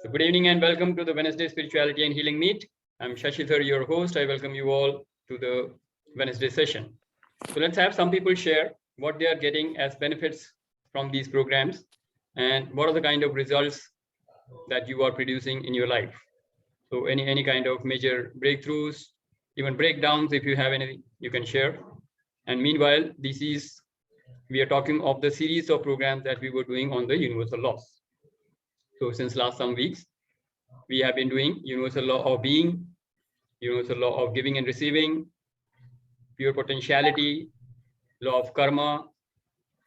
So good evening and welcome to the Wednesday Spirituality and Healing Meet. I'm Shashidhar, your host. I welcome you all to the Wednesday session. So let's have some people share what they are getting as benefits from these programs and what are the kind of results that you are producing in your life. So any kind of major breakthroughs, even breakdowns, if you have anything, you can share. And meanwhile, we are talking of the series of programs that we were doing on the universal laws. So since last some weeks, we have been doing universal law of being, universal law of giving and receiving, pure potentiality, law of karma.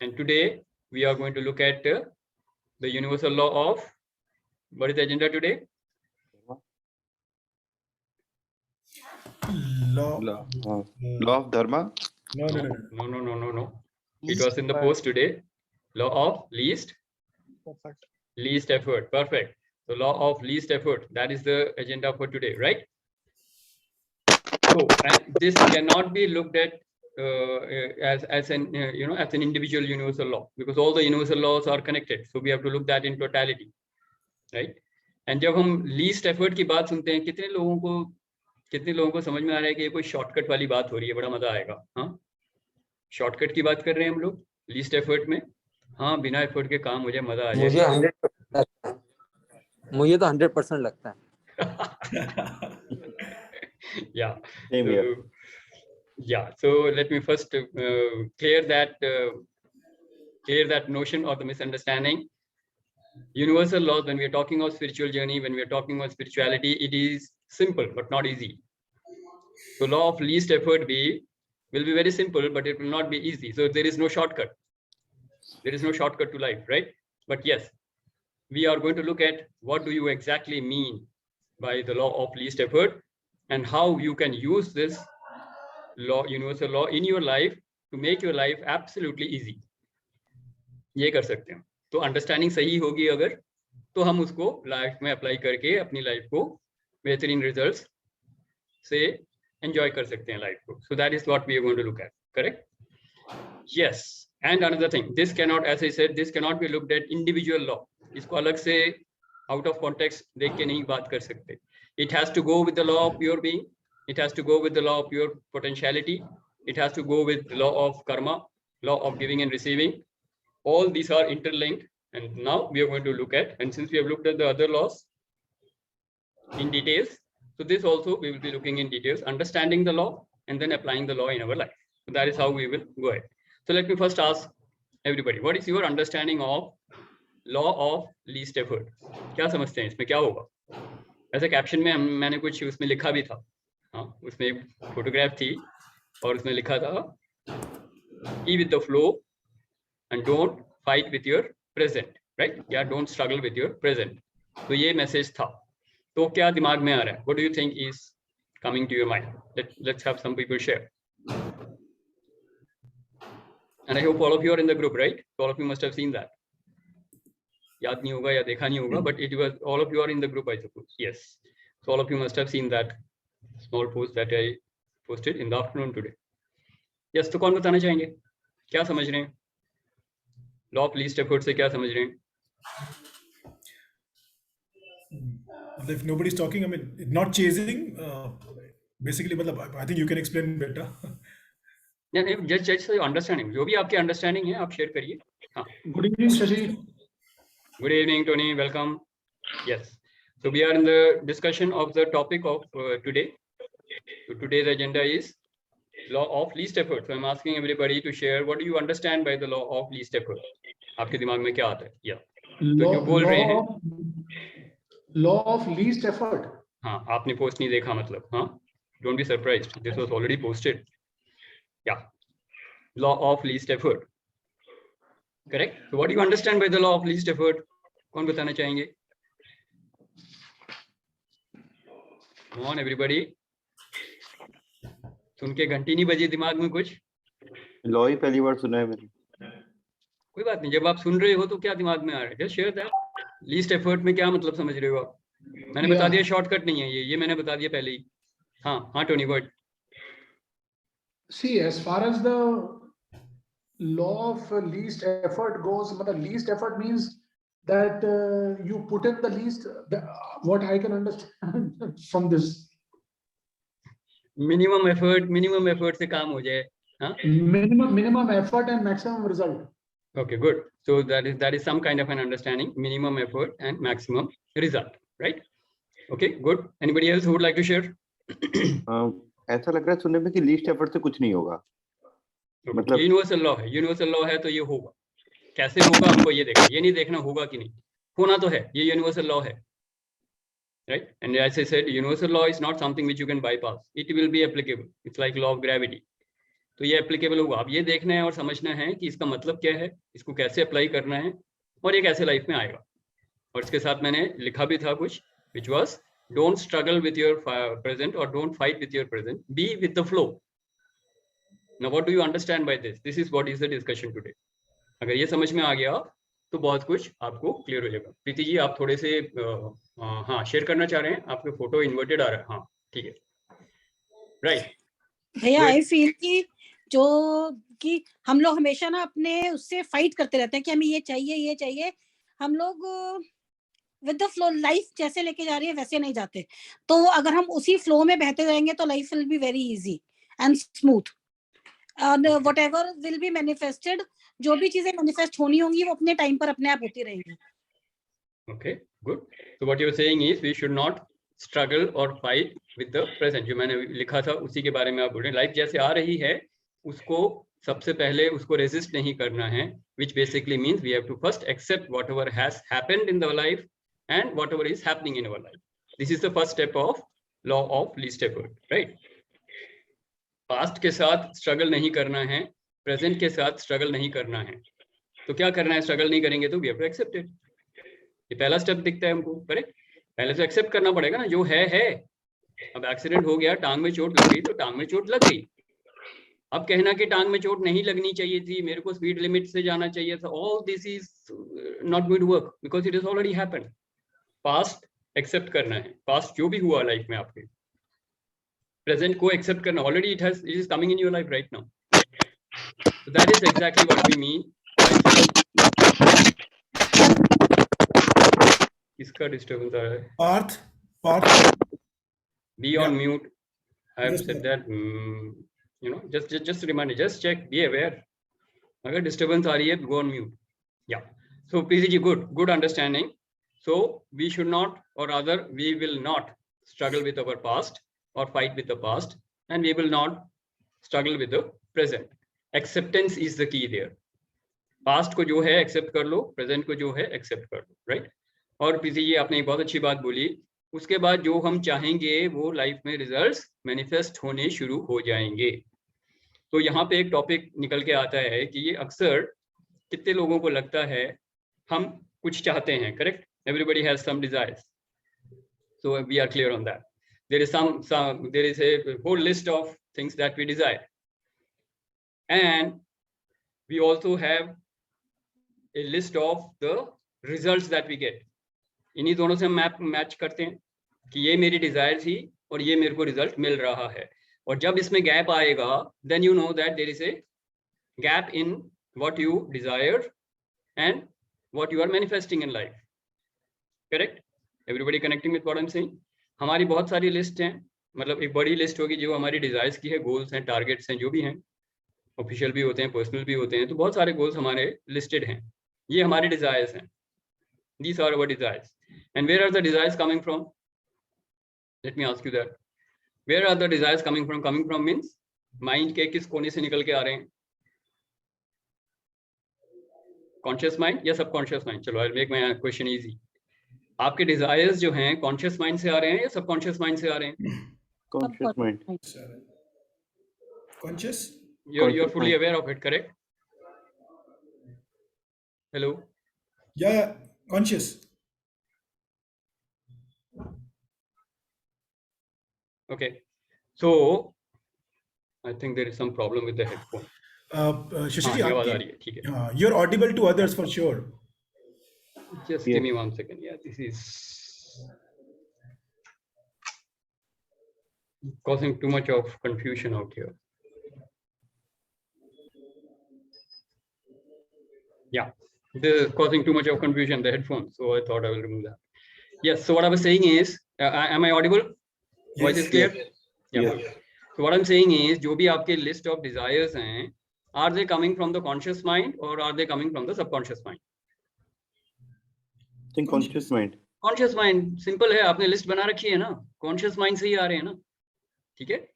And today we are going to look at the universal law of, what is the agenda today? Law of Dharma? No. It was in the post today. Law of least effort. Perfect. So law of least effort. That is the agenda for today, right? So, and this cannot be looked at as an individual universal law, because all the universal laws are connected. So we have to look that in totality, right? And जब हम least effort की बात सुनते हैं, कितने लोगों को समझ में आ रहा है कि ये कोई शॉर्टकट वाली बात हो रही है, बड़ा मजा आएगा। हाँ, शॉर्टकट की बात कर रहे हैं हम लोग लीस्ट एफर्ट में। हाँ, बिना एफर्ट के काम हो जाए, मजा आ जाए। मुझे तो 100% लगता है। Yeah. Same here. Yeah. So let me first clear that notion or the misunderstanding. Universal laws, when we are talking of spiritual journey, when we are talking about spirituality, it is simple but not easy. So law of least effort will be very simple, but it will not be easy. So there is no shortcut. There is no shortcut to life, right? But yes, we are going to look at what do you exactly mean by the law of least effort and how you can use this law, universal law, in your life to make your life absolutely easy. ये कर सकते हैं। तो understanding सही होगी अगर, तो हम उसको लाइफ में अप्लाई करके अपनी लाइफ को बेहतरीन रिजल्ट्स से एंजॉय कर सकते हैं लाइफ को। So that is what we are going to look at, correct? Yes. And another thing, this cannot, as I said, this cannot be looked at individual law. इसको अलग से आउट ऑफ कॉन्टेक्स्ट देख के नहीं बात कर सकते। It has to go with the law of pure being, it has to go with the law of pure potentiality, it has to go with the law of karma, law of giving and receiving. All these are interlinked, and now we are going to look at, and since we have looked at the other laws in details, so this also we will be looking in details, understanding the law and then applying the law in our life. So that is how we will go ahead. So let me first ask everybody, what is your understanding of law of least effort? क्या समझते हैं इसमें क्या होगा? ऐसे caption में मैंने कुछ उसमें लिखा भी था। हाँ, उसमें एक फोटोग्राफ थी और उसमें लिखा था be with the flow and don't fight with your present, right? या don't struggle with your present. तो ये मैसेज था। तो क्या दिमाग में आ रहा है? What do you think is coming to your mind? Let's have some people share. And I hope all of you are in the group, right? All of you must have seen that. याद नहीं होगा या देखा नहीं होगा, but it was, all of you are in the group, I suppose. Yes. So all of you must have seen that small post that I posted in the afternoon today. Yes, तो कौन बताना चाहेंगे क्या समझ रहे हैं? Law of least effort से क्या समझ रहे हैं? If nobody's talking, I mean, not chasing, basically, I think you can explain better. जज से अंडरस्टैंडिंग, जो भी आपकी अंडरस्टैंडिंग है आप शेयर करिए। हाँ, good evening Shashi. Good evening Tony, welcome. Yes, so we are in the discussion of the topic of today. So today's agenda is law of least effort. So I'm asking everybody to share what do you understand by the law of least effort. आपके दिमाग में क्या आता है? या तो जो बोल रहे हैं लॉ ऑफ लीस्ट एफर्ट। हाँ, आपने पोस्ट नहीं देखा मतलब। हाँ, don't be surprised, this was already posted. या law of least effort, correct? So what do you understand by the law of least effort? कौन बताना चाहेंगे? Come on everybody. सुन के घंटी नहीं बजी दिमाग में कुछ? लॉ ही पहली बार सुना है मैंने। कोई बात नहीं, जब आप सुन रहे हो तो क्या दिमाग में आ रहा है? Just share that. Least effort में क्या मतलब समझ रहे हो आप? मैंने बता दिया, शॉर्टकट नहीं है ये मैंने बता दिया पहले ही। हाँ Tony, word. See, as far as the law of least effort goes, least effort means that you put in the least, what I can understand from this. minimum effort से काम हो जाए. हाँ? Minimum effort and maximum result. Okay, good. So that is some kind of an understanding. Minimum effort and maximum result, right? Okay, good. Anybody else who would like to share? ऐसा लग रहा है सुनने में कि लीस्ट एफर्ट से कुछ नहीं होगा. मतलब यूनिवर्सल लॉ है. यूनिवर्सल लॉ है तो ये होगा. कैसे होगा हमको ये देखना. ये नहीं देखना होगा कि नहीं. होना तो है. ये यूनिवर्सल लॉ है. Right? And as I said, universal law is not something which you can bypass. It will be applicable. It's like law of gravity. तो ये एप्लीकेबल होगा. अब ये देखना है और समझना है कि इसका मतलब क्या है, इसको कैसे अप्लाई करना है और ये कैसे लाइफ में आएगा. और इसके साथ मैंने लिखा भी था कुछ, which was don't struggle with your present or don't fight with your present. Be with the flow. Now what do you understand by this? This is what is the discussion today. अगर ये समझ में आ गया तो बहुत कुछ आपको clear हो जाएगा. प्रीति जी आप थोड़े से हाँ शेयर करना चाह रहे हैं. आपके फोटो इन्वर्टेड आ रहा है. हाँ ठीक है. राइट भैया आई फील कि हम लोग हमेशा ना अपने उससे फाइट करते रहते हैं कि हमें ये चाहिए. हम लोग विद द फ्लो लाइफ जैसे लेके जा रही है वैसे नहीं जाते. तो अगर हम उसी फ्लो में बहते रहेंगे तो life will be very easy and smooth and whatever will be manifested. जो भी चीजें मैनिफेस्ट होनी होंगी वो अपने टाइम पर अपने आप होती रहेंगी. Okay, good. So what you're saying is we should not struggle or fight with the present. जो मैंने लिखा था उसी के बारे में आप बोल रहे हैं. लाइफ जैसे आ रही है उसको सबसे पहले उसको रेजिस्ट नहीं करना है, which basically means we have to first accept whatever has happened in our life and whatever is happening in our life. This is the first step of law of least effort, right? Past के साथ struggle नहीं करना है, present के साथ struggle नहीं करना है. तो क्या करना है? स्ट्रगल नहीं करेंगे तो we have to accept it. ये पहला स्टेप दिखता है हमको. करेक्ट. पहले तो एक्सेप्ट करना पड़ेगा ना. जो है. अब एक्सीडेंट हो गया, टांग में चोट लग गई तो टांग में चोट लग गई. अब कहना कि टांग में चोट नहीं लगनी चाहिए थी, मेरे को स्पीड लिमिट से जाना चाहिए था, all this is not going to work because it is already happened. Past accept करना है. पास्ट जो भी हुआ लाइफ में आपके, प्रेजेंट को एक्सेप्ट करना. Already it is coming in your life right now. So that is exactly what we mean by इसका डिस्टर्बेंस आ रहा है. Parth. Be on mute. I have said that. You know, just remind, just check, be aware. अगर disturbance आ रही है, go on mute. Yeah. So PCG, good understanding. So we should not, or rather, we will not struggle with our past or fight with the past, and we will not struggle with the present. Acceptance is the key there. Past को जो है accept कर लो, present को जो है accept कर लो. Right. और PC जी आपने एक बहुत अच्छी बात बोली. उसके बाद जो हम चाहेंगे वो लाइफ में रिजल्ट्स मैनिफेस्ट होने शुरू हो जाएंगे. तो यहाँ पे एक टॉपिक निकल के आता है कि ये अक्सर कितने लोगों को लगता है हम कुछ चाहते हैं. Correct. Everybody has some desires. So we are clear on that. There is a whole list of things that we desire. And we also have a list of the results that we get. इन्हीं दोनों से हम match करते हैं कि ये मेरी Dzire थी और ये मेरे को रिजल्ट मिल रहा है. और जब इसमें गैप आएगा, then you know that there is a gap in what you desire and what you are manifesting in life. Correct? Everybody connecting with what I'm saying? हमारी बहुत सारी लिस्ट हैं. मतलब एक बड़ी लिस्ट होगी जो हमारी डिजायर्स की है, गोल्स हैं, टारगेट्स हैं, जो भी हैं, ऑफिशियल भी होते हैं, पर्सनल भी होते हैं. तो बहुत सारे गोल्स हमारे लिस्टेड हैं. ये हमारे डिजायर्स हैं. These are our desires. And where are the desires coming from? Let me ask you that. Where are the desires coming from? Coming from means mind के किस कोने से निकल के आ रहे हैं? Conscious mind या subconscious mind? चलो I'll make my question easy. आपके desires जो हैं conscious mind से आ रहे हैं या subconscious mind से आ रहे हैं? conscious mind. Conscious. You're fully aware of it, correct? Hello. Yeah, conscious. Okay. So I think there is some problem with the headphone. Shashi ji, हाँ, ये आवाज आ रही है. ठीक है. you're audible to others for sure. Just give me 1 second. Yeah, this is causing too much of confusion out here. Yeah. This is causing too much of confusion, the headphones. So I thought I will remove that. Yes. So what I was saying is, am I audible? Voice is clear? Yeah. So what I'm saying is, जो भी आपके list of desires हैं, are they coming from the conscious mind or are they coming from the subconscious mind? I think conscious mind. Conscious mind, simple है, आपने list बना रखी है ना, conscious mind से ही आ रहे हैं ना, ठीक है?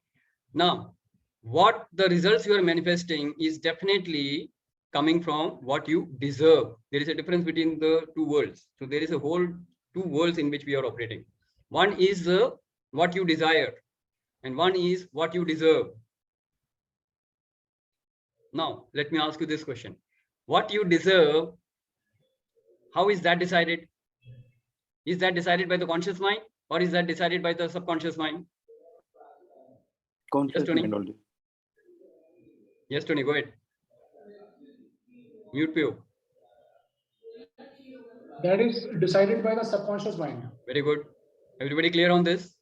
Now, what the results you are manifesting is definitely coming from what you deserve. There is a difference between the two worlds. So there is a whole two worlds in which we are operating. One is what you desire, and one is what you deserve. Now, let me ask you this question. What you deserve, how is that decided? Is that decided by the conscious mind or is that decided by the subconscious mind? Conscious Tony. mind only. Yes, Tony, go ahead. Mute you. That is decided by the subconscious mind. Very good. Everybody clear on this?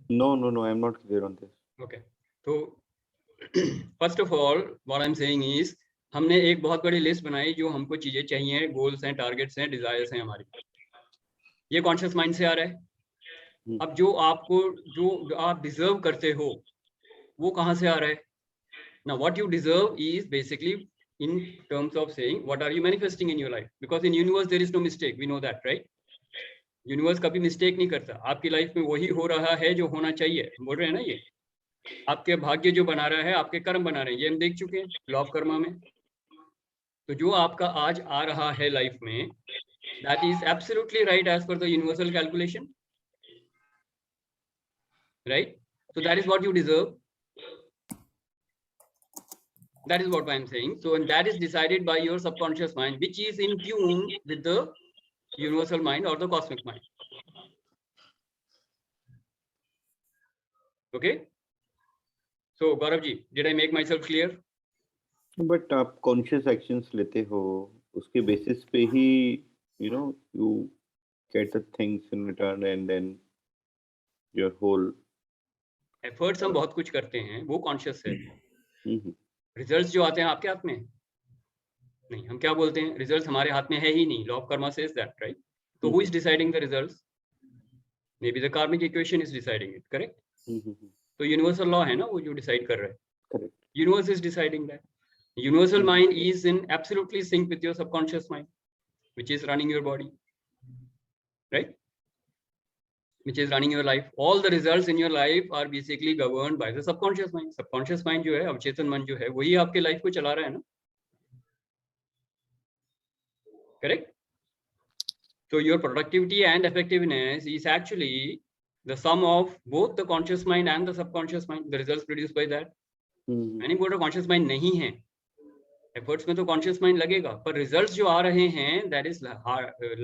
No, I'm not clear on this. Okay. So first of all, what I'm saying is, हमने एक बहुत बड़ी list बनाई जो हमको चीजें चाहिए, goals हैं, टारगेट्स हैं, डिजायर्स हैं हमारी. ये कॉन्शियस माइंड से आ रहा है. अब जो आप डिजर्व करते हो, वो कहाँ से आ रहा है? Now what you deserve is basically in terms of saying what are you manifesting in your life, because in universe there is no mistake, we know that, right? Universe कभी मिस्टेक नहीं करता. आपकी लाइफ में वही हो रहा है जो होना चाहिए. बोल रहे हैं ना, ये आपके भाग्य जो बना रहा है, आपके कर्म बना रहे हैं, ये हम देख चुके हैं लॉ ऑफ कर्मा में. तो जो आपका आज आ रहा है लाइफ में, that is absolutely right as per the universal calculation, right? So that is what you deserve. That is what I am saying. So, and that is decided by your subconscious mind, which is in tune with the universal mind or the cosmic mind. Okay. So, Gaurav ji, did I make myself clear? But आप conscious actions लेते हो, उसके basis पे ही, you get the things in return and then your whole. Efforts हम बहुत कुछ करते हैं, वो conscious है. रिजल्ट्स जो आते हैं आपके हाथ में नहीं. हम क्या बोलते हैं, रिजल्ट्स हमारे हाथ में है ही नहीं. Law of karma says that, right? तो who is deciding the results? May be the karmic equation is deciding it, correct? तो यूनिवर्सल लॉ है ना वो जो डिसाइड कर रहा है. Correct. Universe is deciding that. Universal mind is in absolutely sync with your subconscious mind, which is running your body, right? Which is running your life. All the results in your life are basically governed by the subconscious mind. Subconscious mind जो है, अवचेतन मन जो है, वही आपके life को चला रहा है ना, correct? So your productivity and effectiveness is actually the sum of both the conscious mind and the subconscious mind. The results produced by that. मैंने बोल रहा conscious mind नहीं है. Efforts में तो conscious mind लगेगा, पर results जो आ रहे हैं, that is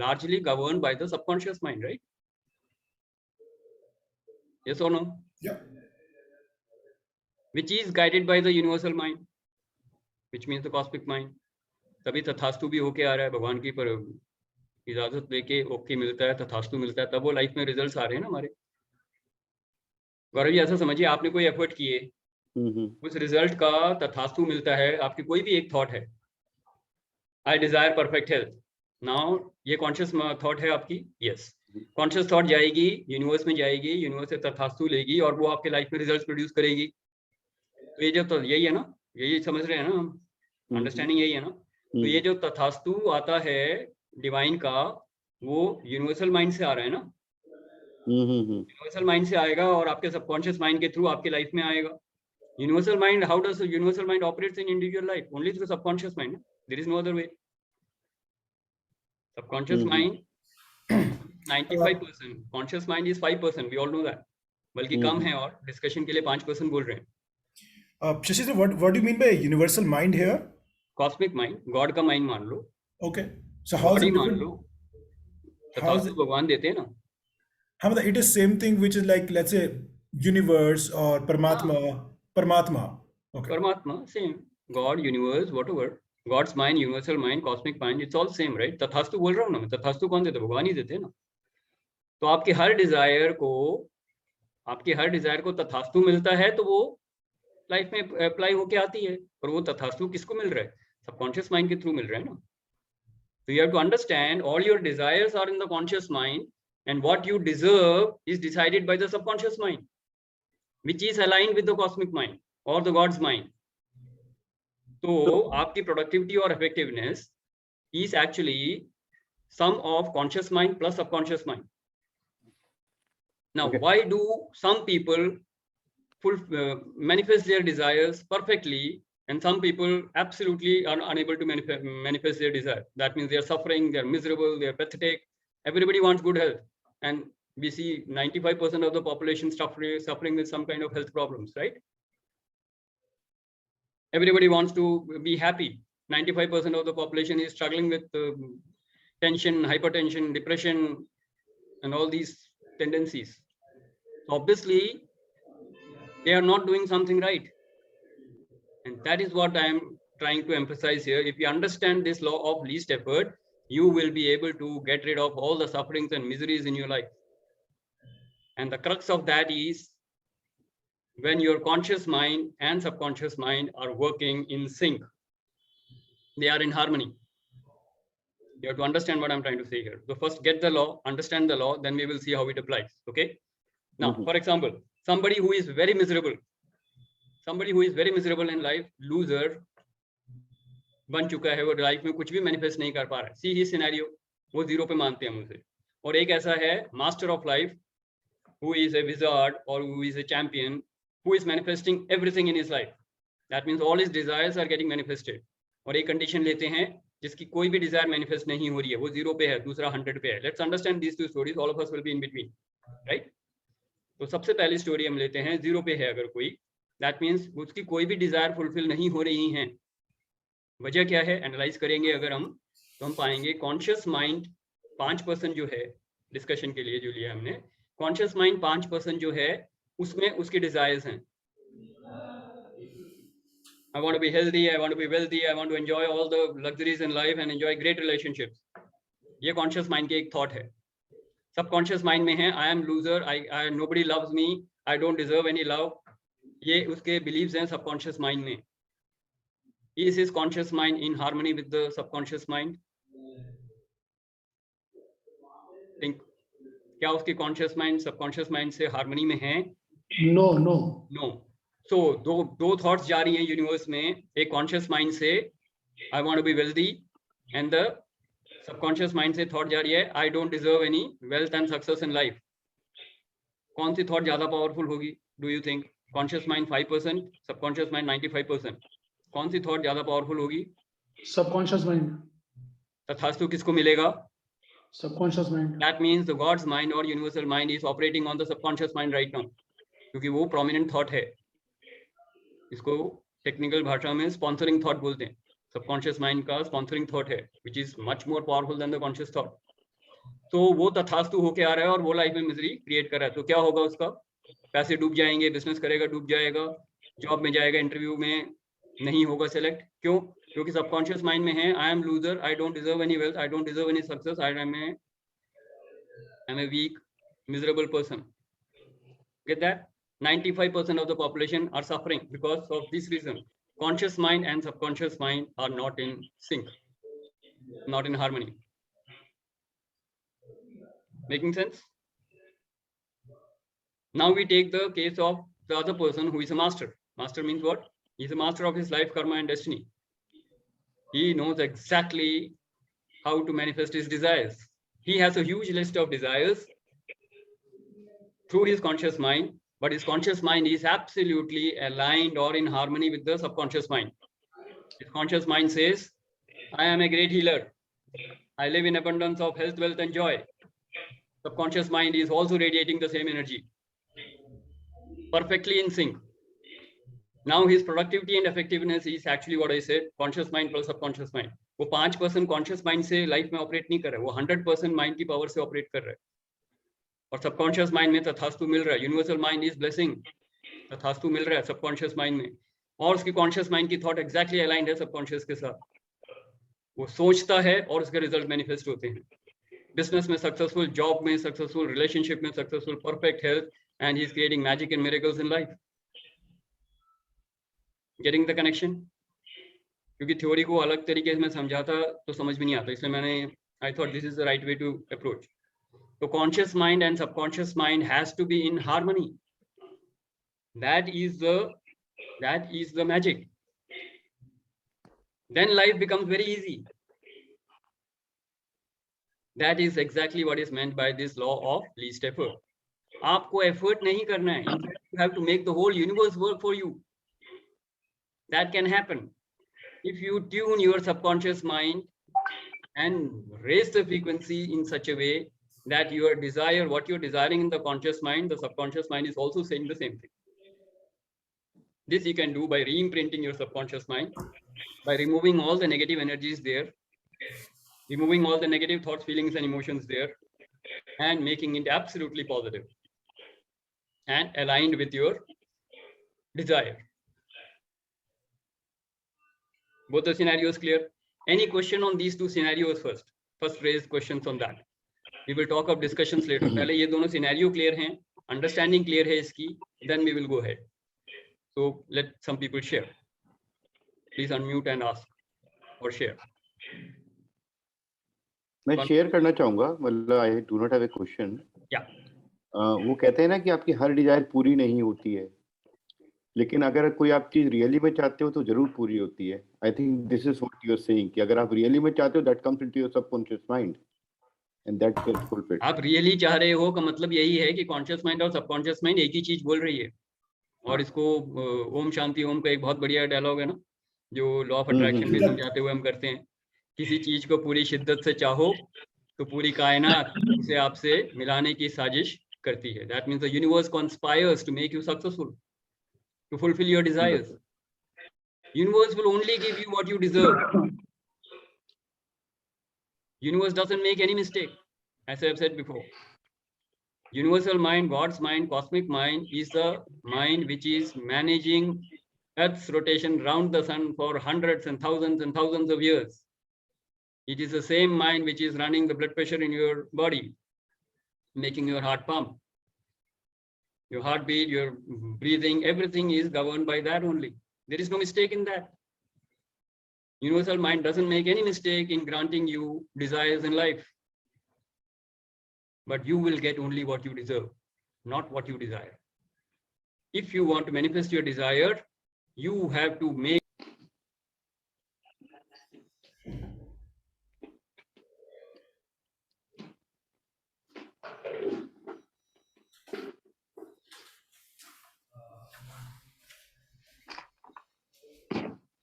largely governed by the subconscious mind, right? Yes or no? Yeah. Which is guided by the universal mind, which means the cosmic mind. तभी तथास्तु भी होके आ रहा है, भगवान की पर इजाजत लेके ओके मिलता है, तथास्तु मिलता है, तब वो लाइफ में रिजल्ट्स आ रहे हैं ना हमारे. गौरव जी ऐसा समझिए, आपने कोई एफर्ट किए, उस रिजल्ट का तथास्तु मिलता है. आपकी कोई भी एक थॉट है, आई डिजायर परफेक्ट हेल्थ. नाउ ये कॉन्शियस थॉट है आपकी. यस, कॉन्शियस थॉट जाएगी यूनिवर्स में, जाएगी यूनिवर्स से तथास्तु लेगी और वो आपके लाइफ में रिजल्ट्स प्रोड्यूस करेगी. तो ये जो तो यही है ना, यही समझ रहे हैं ना हम, अंडरस्टैंडिंग यही है ना. तो ये जो तथास्तु आता है डिवाइन का, वो यूनिवर्सल माइंड से आ रहा है ना. यूनिवर्सल माइंड से आएगा और आपके सबकॉन्शियस माइंड के थ्रू आपके लाइफ में आएगा. Universal mind, how does universal mind operates in individual life? Only through subconscious mind. There is no other way. Subconscious mind 95%, conscious mind is 5%, we all know that. बल्कि कम है और discussion के लिए 5% बोल रहे हैं. Shashi sir, what do you mean by universal mind here? Cosmic mind, God का mind मान लो. Okay. So how is it मान लो, तथास्तु भगवान देते हैं ना. हाँ, मतलब it is same thing which is like, let's say universe or Paramatma. Okay. Paramatma, same. God, universe, whatever. God's mind, universal mind, cosmic mind, it's all same, right? तथास्तु बोल रहा हूँ ना मैं. तथास्तु कौन देते? भगवान ही देते हैं ना. तो आपके हर डिजायर को तथास्तु मिलता है, तो वो लाइफ में अप्लाई होके आती है. और वो तथास्तु किसको मिल रहा है? सबकॉन्शियस माइंड के थ्रू मिल रहा है ना. So you have to understand all your desires are in the conscious mind, and what you deserve is decided by the subconscious mind, which is aligned with the cosmic mind or the God's mind. So आपकी productivity or effectiveness is actually sum of conscious mind plus subconscious mind. Now, Okay. why do some people manifest their desires perfectly, and some people absolutely are unable to manifest their desire? That means they are suffering, they are miserable, they are pathetic. Everybody wants good health, and we see 95% of the population suffering with some kind of health problems, right? Everybody wants to be happy. 95% of the population is struggling with tension, hypertension, depression, and all these tendencies. Obviously, they are not doing something right. And that is what I am trying to emphasize here. If you understand this law of least effort, you will be able to get rid of all the sufferings and miseries in your life. And the crux of that is when your conscious mind and subconscious mind are working in sync, they are in harmony. You have to understand what I'm trying to say here. So first get the law, understand the law, then we will see how it applies. Okay. Now, for example, somebody who is very miserable in life, loser बन चुका है, वो life में कुछ भी manifest नहीं कर पा रहा है. सी ही सिनेरियो, वो जीरो पे मानते हैं मुझे. और एक ऐसा है master of life, who is a wizard or who is a champion, who is manifesting everything in his life. That means all his desires are getting manifested. और एक कंडीशन लेते हैं जिसकी कोई भी डिजायर मैनिफेस्ट नहीं हो रही है, वो जीरो पे है, दूसरा 100 पे है. Let's understand these two stories, all of us will be in between, right? तो सबसे पहली स्टोरी हम लेते हैं, जीरो पे है अगर कोई, दैट मीन्स उसकी कोई भी डिजायर फुलफिल नहीं हो रही है. वजह क्या है, एनालाइज करेंगे अगर हम, तो हम पाएंगे कॉन्शियस माइंड 5% जो है, डिस्कशन के लिए जो लिया हमने, कॉन्शियस माइंड 5% जो है उसमें उसके डिजायर्स हैं. I want to be healthy, I want to be wealthy, I want to enjoy all the luxuries in life and enjoy great relationships. ये कॉन्शियस माइंड के एक थॉट है. सबकॉन्शियस माइंड में है I am loser, I nobody loves me, I don't deserve any love. ये उसके beliefs हैं subconscious mind में. Is his conscious mind in harmony with the subconscious mind? Think, क्या उसकी conscious mind subconscious mind से harmony में है? No. So दो thoughts जा रही हैं यूनिवर्स में, एक conscious mind से I want to be wealthy, and the subconscious mind से thought जा रही है I don't deserve any wealth and success in life. कौन सी thought ज़्यादा powerful होगी? Do you think? Conscious mind 5%, subconscious mind 95%. कौन सी थॉट ज्यादा पावरफुल होगी? Subconscious mind. तथास्तु किसको मिलेगा? Subconscious mind. That means the God's mind और universal mind is operating on the subconscious mind right now, क्योंकि वो प्रोमिनेंट थॉट है. इसको टेक्निकल भाषा में स्पॉन्सरिंग थॉट बोलते हैं. सबकॉन्शियस माइंड का स्पॉन्सरिंग थॉट है, which is much more powerful then the conscious thought. तो वो तथास्तु होके आ रहा है और वो लाइफ में मिजरी क्रिएट कर रहा है. तो क्या होगा उसका? पैसे डूब जाएंगे, बिजनेस करेगा डूब जाएगा, जॉब में जाएगा इंटरव्यू में नहीं होगा सेलेक्ट. क्यों? क्योंकि सबकॉन्शियस माइंड में है I am loser, I don't deserve any wealth, I don't deserve any success, I am a weak miserable person. Get that? 95% of the population are suffering because of this reason. Conscious mind and subconscious mind are not in sync, not in harmony. Making sense? Now we take the case of the other person who is a master. Master means what? He is a master of his life, karma, and destiny. He knows exactly how to manifest his desires. He has a huge list of desires through his conscious mind, but his conscious mind is absolutely aligned or in harmony with the subconscious mind. His conscious mind says, I am a great healer. I live in abundance of health, wealth, and joy. Subconscious mind is also radiating the same energy. Perfectly in sync. Now his productivity and effectiveness is actually what I said, conscious mind plus subconscious mind. वो 5% conscious mind से life में operate नहीं कर रहा है, वो 100% mind की power से ऑपरेट कर रहा है. और सबकॉन्शियस माइंड में तथास्तु मिल रहा है. यूनिवर्सल माइंड इज ब्लेसिंग, तथास्तु मिल रहा है सबकॉन्शियस माइंड में. और उसकी कॉन्शियस माइंड की थॉट एग्जैक्टली अलाइंड है सबकॉन्शियस के साथ. वो सोचता है और उसके रिजल्ट मैनिफेस्ट होते हैं. बिजनेस में सक्सेसफुल, जॉब में सक्सेसफुल, रिलेशनशिप में successful, perfect health, and he is creating magic and miracles in life. Getting the connection? क्योंकि थ्योरी को अलग तरीके से मैं समझाता तो समझ में नहीं आता, इसलिए मैंने I thought this is the right way to approach. तो conscious mind and subconscious mind has to be in harmony. That is the magic. Then life becomes very easy. That is exactly what is meant by this law of least effort. आपको effort नहीं करना है. In fact, you have to make the whole universe work for you. That can happen if you tune your subconscious mind and raise the frequency in such a way that your desire, what you're desiring in the conscious mind, the subconscious mind is also saying the same thing. This you can do by re-imprinting your subconscious mind, by removing all the negative energies there, removing all the negative thoughts, feelings, and emotions there, and making it absolutely positive and aligned with your desire. Both the scenarios clear? Any question on these two scenarios first? First raise questions on that. We will talk of discussions later. पहले ये दोनों scenario clear हैं, understanding clear है इसकी, then we will go ahead. So let some people share. Please unmute and ask or share. मैं share करना चाहूंगा, मतलब I do not have a question. Yeah. वो कहते हैं ना कि आपकी हर डिजायर पूरी नहीं होती है, लेकिन अगर कोई आप चीज रियली में चाहते हो तो जरूर पूरी होती है. I think this is what you are saying कि अगर आप रियली में चाहते हो that comes into your subconscious mind and that gets fulfilled. आप रियली चाह रहे हो का मतलब यही है कि कॉन्शियस माइंड और सबकॉन्शियस माइंड एक ही चीज बोल रही है. और इसको ओम शांति ओम का एक बहुत बढ़िया डायलॉग है ना, जो लॉ ऑफ अट्रैक्शन में समझाते हुए हम करते हैं. किसी चीज को पूरी शिद्दत से चाहो तो पूरी कायनात उसे आपसे मिलाने की साजिश करती है. That means the universe conspires to make you successful, to fulfil your desires. Universe will only give you what you deserve. Universe doesn't make any mistake, as I have said before. Universal mind, God's mind, cosmic mind is the mind which is managing Earth's rotation round the sun for hundreds and thousands of years. It is the same mind which is running the blood pressure in your body, making your heart pump. Your heartbeat, your breathing, everything is governed by that only. There is no mistake in that. Universal mind doesn't make any mistake in granting you desires in life. But you will get only what you deserve, not what you desire. If you want to manifest your desire, you have to make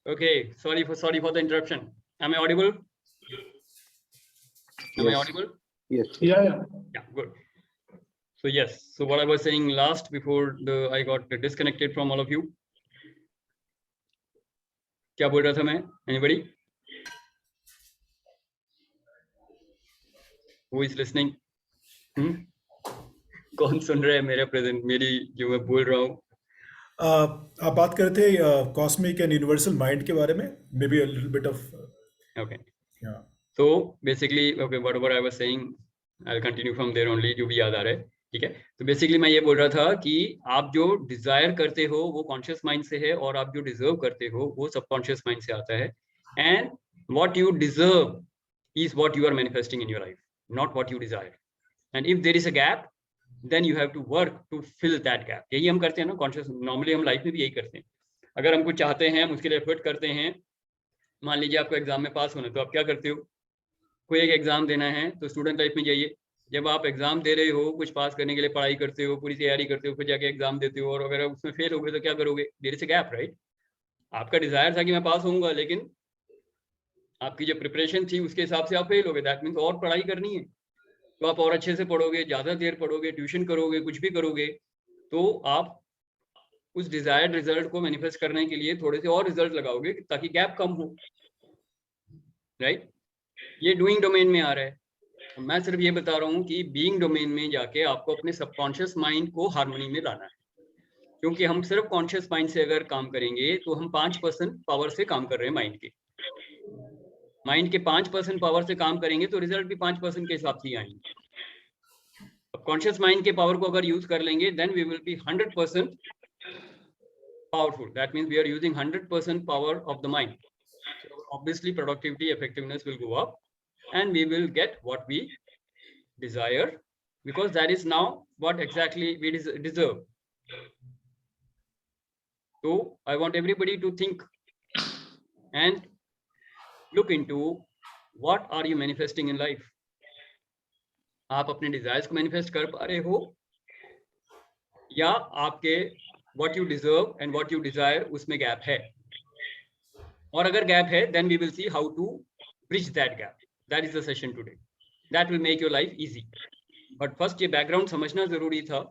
Okay, sorry for the interruption. Am I audible? Am I Yes. audible? Yes. Yeah. Yeah, good. So yes, so what I was saying last before I got disconnected from all of you. क्या बोल रहा था मैं? Anybody? Who is listening? कौन सुन रहा है मेरी जो मैं बोल रहा हूँ? आप बात कर रहे थे कॉस्मिक एंड यूनिवर्सल माइंड के बारे में, may be a little bit of. Okay. So basically, okay, whatever I was saying, I'll continue from there only, जो भी याद आ रहा है, ठीक है? तो बेसिकली मैं ये बोल रहा था कि आप जो डिजायर करते हो वो कॉन्शियस माइंड से है, और आप जो डिजर्व करते हो वो सबकॉन्शियस माइंड से आता है. And what you deserve is what you are manifesting in your life, not what you desire. And if there is a gap, then you have to work to fill that gap. यही हम करते हैं ना conscious, normally हम life में भी यही करते हैं. अगर हम कुछ चाहते हैं, हम उसके लिए एफर्ट करते हैं. मान लीजिए आपको एग्जाम में पास होना है, तो आप क्या करते हो? कोई एक एग्जाम देना है तो स्टूडेंट लाइफ में जाइए, जब आप एग्जाम दे रहे हो, कुछ पास करने के लिए पढ़ाई करते हो, पूरी तैयारी करते हो, फिर जाके एग्जाम देते हो, और अगर उसमें फेल हो गए तो क्या करोगे? There is a gap, right? आपका डिजायर था कि मैं पास होऊंगा, लेकिन आपकी जो प्रिपरेशन थी उसके हिसाब से आप फेल हो गए. दैट मीन्स और पढ़ाई करनी है, तो आप और अच्छे से पढ़ोगे, ज्यादा देर पढ़ोगे, ट्यूशन करोगे, कुछ भी करोगे, तो आप उस डिजायर्ड रिजल्ट को मैनिफेस्ट करने के लिए थोड़े से और रिजल्ट लगाओगे ताकि गैप कम हो, राइट? ये डूइंग डोमेन में आ रहा है. मैं सिर्फ ये बता रहा हूँ कि बीइंग डोमेन में जाके आपको अपने सबकॉन्शियस माइंड को हार्मनी में लाना है, क्योंकि हम सिर्फ कॉन्शियस माइंड से अगर काम करेंगे तो हम 5% पावर से काम कर रहे हैं. माइंड के 5% पावर से काम करेंगे तो रिजल्ट भी 5% के हिसाब से आएंगे. अब कॉन्शियस माइंड के पावर को अगर यूज कर लेंगे, then we will be 100% powerful. That means we are using 100% power of the mind. obviously productivity, effectiveness will go up, and we will get what we desire, because that is now what exactly we deserve. So I want everybody to think and look into what are you manifesting in life. आप अपने desires को manifest कर पा रहे हो, या आपके what you deserve and what you desire उसमें gap है? और अगर gap है, then we will see how to bridge that gap. That is the session today. That will make your life easy. But first ये background समझना जरूरी था,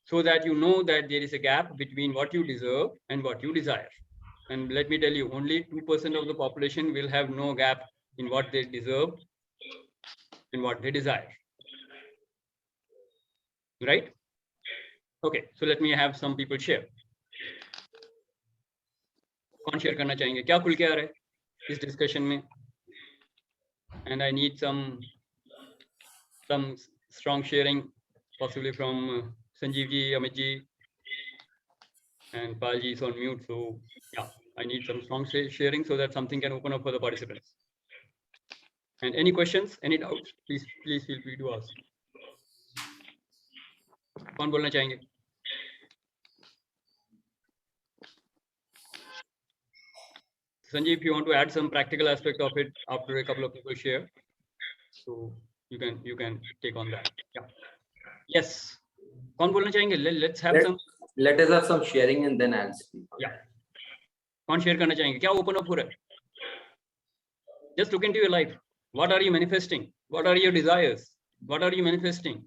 so that you know that there is a gap between what you deserve and what you desire. And let me tell you, only 2% of the population will have no gap in what they deserve and what they desire. Right? Okay, so let me have some people share. कौन share करना चाहेंगे? क्या खुल के आ रहा है इस discussion में? And I need some strong sharing, possibly from Sanjeev ji, Amit ji, and Pal ji is on mute. So yeah, I need some strong sharing so that something can open up for the participants. And any questions, any doubts, please feel free to ask. कौन बोलना चाहेंगे? Sanjeev, if you want to add some practical aspect of it after a couple of people share, so you can take on that. Yeah. Yes. कौन बोलना चाहेंगे? Let's have some. Let us have some sharing and then I'll speak. Yeah. कौन share करना चाहेंगे? क्या open up हो रहा है? Just look into your life. What are you manifesting? What are your desires? What are you manifesting?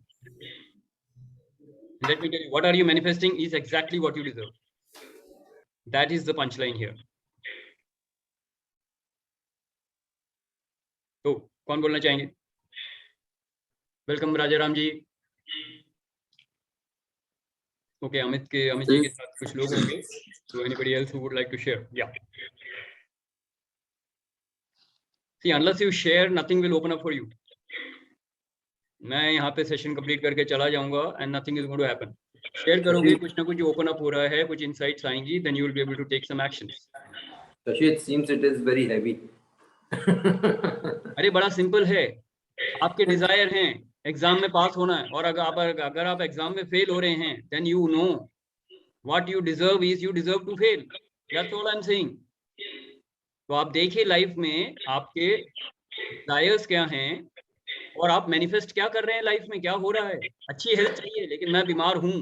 Let me tell you, what are you manifesting is exactly what you deserve. That is the punchline here. तो कौन बोलना चाहेंगे? Welcome Rajaram जी. Okay, Amit ji के साथ कुछ लोग होंगे. So anybody else who would like to share? Yeah. See, unless you share, nothing will open up for you. मैं यहाँ पे सेशन कंप्लीट करके चला जाऊंगा and nothing is going to happen. Share करोगे, कुछ ना कुछ ओपन अप हो रहा है, कुछ इनसाइट्स आएंगी, then you will be able to take some actions. Shashi, it seems it is very heavy. अरे बड़ा सिंपल है. आपके डिजायर हैं एग्जाम में पास होना है, और अगर आप एग्जाम में फेल हो रहे हैं, then you know what you deserve is you deserve to fail. That's all I'm saying. तो आप देखिए लाइफ में आपके डिजायर्स क्या हैं और आप मैनिफेस्ट क्या कर रहे हैं लाइफ में, क्या हो रहा है. अच्छी हेल्थ चाहिए लेकिन मैं बीमार हूं,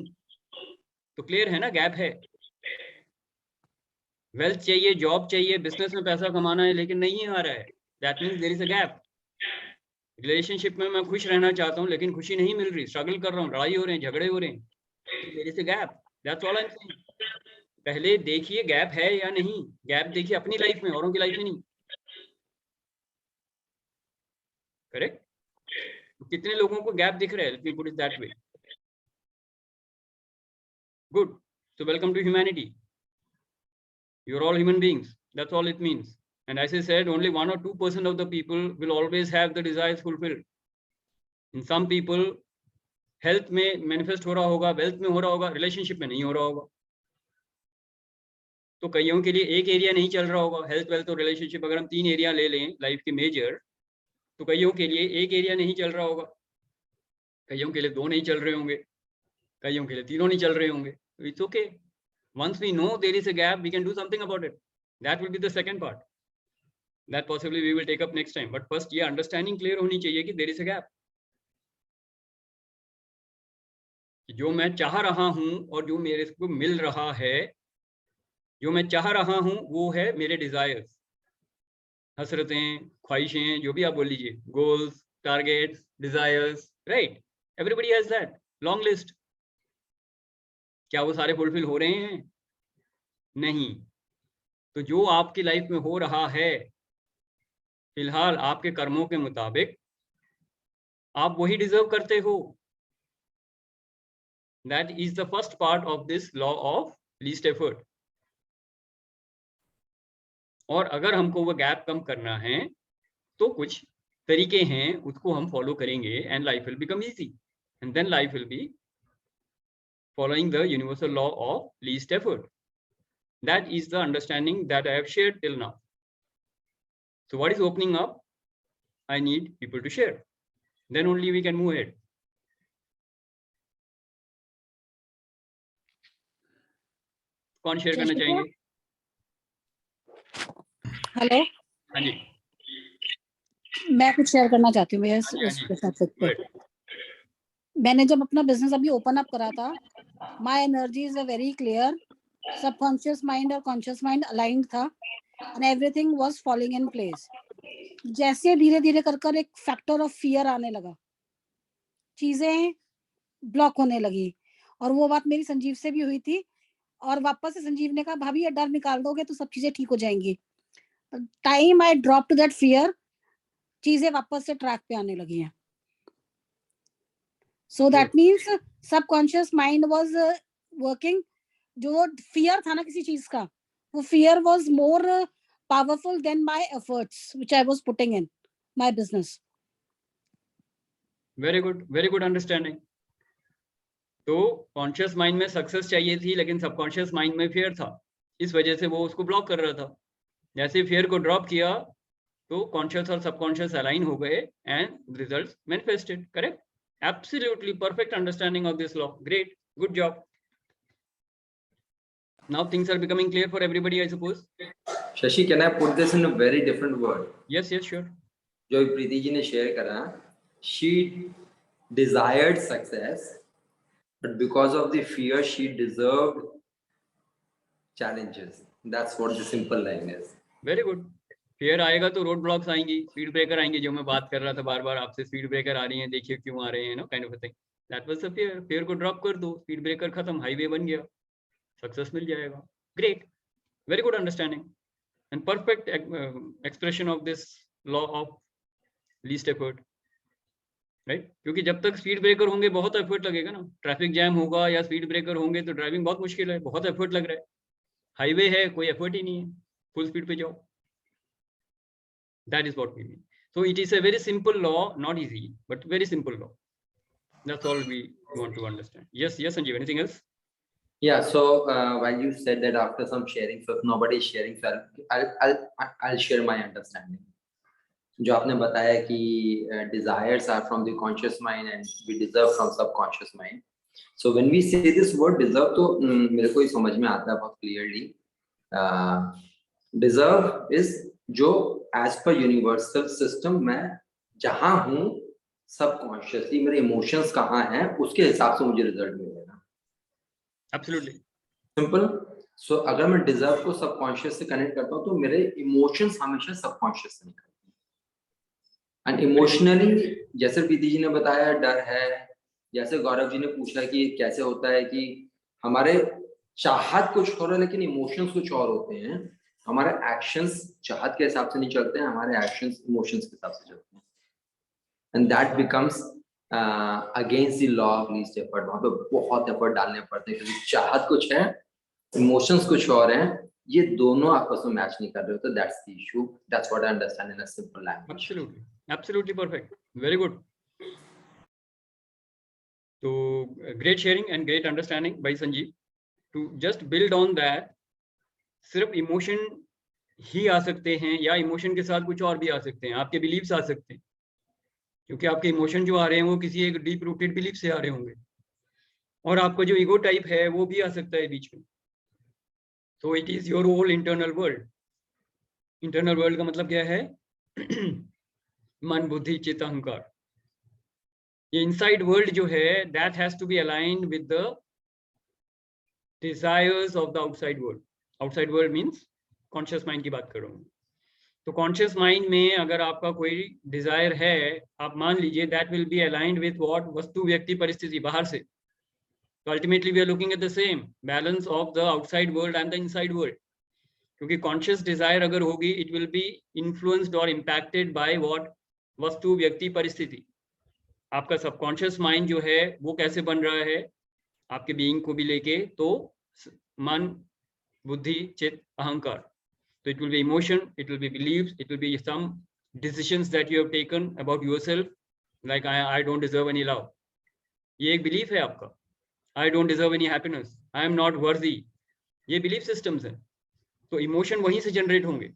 तो क्लियर है ना, गैप है. वेल्थ चाहिए, जॉब चाहिए, बिजनेस में पैसा कमाना है लेकिन नहीं आ रहा है, that means there is a gap. Relationship में मैं खुश रहना चाहता हूं लेकिन खुशी नहीं मिल रही, स्ट्रगल कर रहा हूं, लड़ाई हो रहे हैं, झगड़े हो रहे हैं, there is a gap. That's all I am saying. पहले देखिए गैप है या नहीं. गैप देखिए अपनी लाइफ में, औरों की लाइफ में नहीं. करेक्ट? कितने लोगों को गैप दिख रहा है? Let me put it that way. Good. So welcome to humanity. You are all human beings. That's all it means. And as I said, only 1 or 2% of the people will always have the desires fulfilled. In some people, health में manifest हो रहा होगा, wealth में हो रहा होगा, relationship में नहीं हो रहा होगा. तो कईयों के लिए एक एरिया नहीं चल रहा होगा, हेल्थ, वेल्थ और रिलेशनशिप. अगर हम 3 एरिया ले लें लाइफ के मेजर, तो कईयों के लिए एक एरिया नहीं चल रहा होगा, कईयों के लिए 2 नहीं चल रहे होंगे, कईयों के लिए 3 नहीं चल रहे होंगे. It's okay. Once we know there is a gap, we can do something about it. That will be the second part. That possibly we will take up next time. But first, ये understanding clear होनी चाहिए कि there is a gap. जो मैं चाह रहा हूं और जो मेरे को मिल रहा है, जो मैं चाह रहा हूं वो है मेरे डिजायर्स, हसरतें, ख्वाहिशें, जो भी आप बोल लीजिए, goals, targets, desires, right? Everybody has that long list. क्या वो सारे फुलफिल हो रहे हैं? नहीं. तो जो आपकी लाइफ में हो रहा है फिलहाल आपके कर्मों के मुताबिक, आप वही डिजर्व करते हो. That is the first part of this law of least effort. और अगर हमको वो गैप कम करना है तो कुछ तरीके हैं, उसको हम फॉलो करेंगे and life will become easy. And then life will be following the universal law of least effort. That is the understanding that I have shared till now. So what is opening up? I need people to share. Then only we can move ahead. कौन share करना चाहेंगे? Hello, हाँ जी, मैं कुछ share करना चाहती हूँ भैया हाँ जी, हाँ जी। उसके साथ पे। Good. मैंने जब अपना बिजनेस अभी ओपन अप करा था, my energies are very clear, subconscious mind और कॉन्शियस माइंड अलाइंड था and everything was falling in place. जैसे धीरे धीरे कर एक फैक्टर ऑफ फियर आने लगा, चीजें ब्लॉक होने लगी, और वो बात मेरी संजीव से भी हुई थी, और वापस से संजीव ने कहा भाभी ये डर निकाल दोगे तो सब चीजें ठीक हो जाएंगी। Time I drop to that fear, चीजें वापस से ट्रैक पे आने लगी हैं। So that means subconscious mind was working. जो फियर था ना किसी चीज का, वो fear was more powerful than my efforts which I was putting in my business. very good understanding. तो कॉन्शियस माइंड में सक्सेस चाहिए थी, लेकिन सबकॉन्शियस माइंड में फियर था, इस वजह से वो उसको ब्लॉक कर रहा था। जैसे फियर को ड्रॉप किया तो कॉन्शियस और सबकॉन्शियस अलाइन हो गए and results manifested. Correct, absolutely perfect understanding of this law. Great, good job. Now things are becoming clear for everybody, I suppose. Shashi, can I put this in a very different word? Yes, sure. जो प्रीति जी ने share करा, she desired success, but because of the fear, she deserved challenges. That's what the simple line is. Very good. Fear आएगा तो road blocks आएंगी, speed breaker आएंगे, जो मैं बात कर रहा था बार बार आपसे, स्पीड ब्रेकर आ रही हैं, देखिए क्यों आ रहे हैं, know kind of a thing. That was the fear. Fear को ड्रॉप कर दो, स्पीड ब्रेकर खत्म, हाईवे बन गया, सक्सेस मिल जाएगा। Great, very good understanding and perfect expression of this law of least effort, right? क्योंकि जब तक स्पीड ब्रेकर होंगे बहुत एफर्ट लगेगा ना, ट्रैफिक जैम होगा या स्पीड ब्रेकर होंगे तो ड्राइविंग बहुत मुश्किल है, बहुत एफर्ट लग रहा है। हाईवे है, कोई एफर्ट ही नहीं है, फुल स्पीड पे जाओ। That is what we mean. So it is a very simple law, not easy, but very simple law. That's all we want to understand. Yes, Sanjeev, anything else? Yeah, so while you said that after some sharing, so if nobody is sharing, so I'll share my understanding. जो आपने बताया कि desires are from the conscious mind and we deserve from subconscious mind. So when we say this word deserve, तो मेरे को ये समझ में आता है बहुत clearly. Deserve is जो एज पर यूनिवर्सल सिस्टम मैं जहां हूं, सबकॉन्शियसली मेरे इमोशंस कहाँ हैं, उसके हिसाब से मुझे रिजल्ट मिलेगा। Absolutely. सिंपल। सो अगर मैं डिजर्व को सबकॉन्शियस से कनेक्ट करता हूं तो मेरे इमोशंस हमेशा सबकॉन्शियस से निकलते हैं। एंड इमोशनली जैसे प्रीति जी ने बताया डर है, जैसे गौरव जी ने पूछा कि कैसे होता है कि हमारे चाहत कुछ और है लेकिन इमोशंस कुछ और होते हैं। हमारे एक्शंस चाहत के हिसाब से नहीं चलते हैं, हमारे एक्शंस इमोशंस के हिसाब से चलते हैं। And that becomes against the law of least effort. वहां पे बहुत एफर्ट डालने पड़ते हैं क्योंकि चाहत कुछ है, इमोशंस कुछ और हैं, ये दोनों आपस में मैच नहीं कर रहे हो। तो that's the issue. That's what I understand in a simple language. Absolutely perfect. Very good. So great sharing and great understanding by Sanjeev. To just build on that, सिर्फ इमोशन ही आ सकते हैं या इमोशन के साथ कुछ और भी आ सकते हैं, आपके बिलीव्स आ सकते हैं, क्योंकि आपके इमोशन जो आ रहे हैं वो किसी एक डीप रूटेड बिलीफ से आ रहे होंगे, और आपका जो ईगो टाइप है वो भी आ सकता है बीच में। तो it is your whole internal world. Internal world का मतलब क्या है? मन, बुद्धि, चित्त, अहंकार। ये इनसाइड वर्ल्ड जो है that has to be aligned with the desires of the outside world. Outside world means conscious mind की बात कर रहा हूँ। तो कॉन्शियस माइंड में अगर आपका कोई डिजायर है, आप मान लीजिए that will be aligned with what? वस्तु, व्यक्ति, परिस्थिति बाहर से। तो ultimately we are looking at the same balance of the outside world and the inside world. क्योंकि कॉन्शियस डिजायर अगर होगी इट विल बी इन्फ्लुएंस्ड और इम्पैक्टेड बाय व्हाट? वस्तु, व्यक्ति, परिस्थिति। आपका सबकॉन्शियस माइंड जो है वो कैसे बन रहा है आपके बीइंग को भी लेके? तो मन, बुद्धि, चित्त, अहंकार। So it will be emotion, it will be beliefs, it will be some decisions that you have taken about yourself, like I don't deserve any love. ये एक belief है आपका। I don't deserve any happiness, I am not worthy। ये belief systems हैं। तो emotion वहीं से generate होंगे।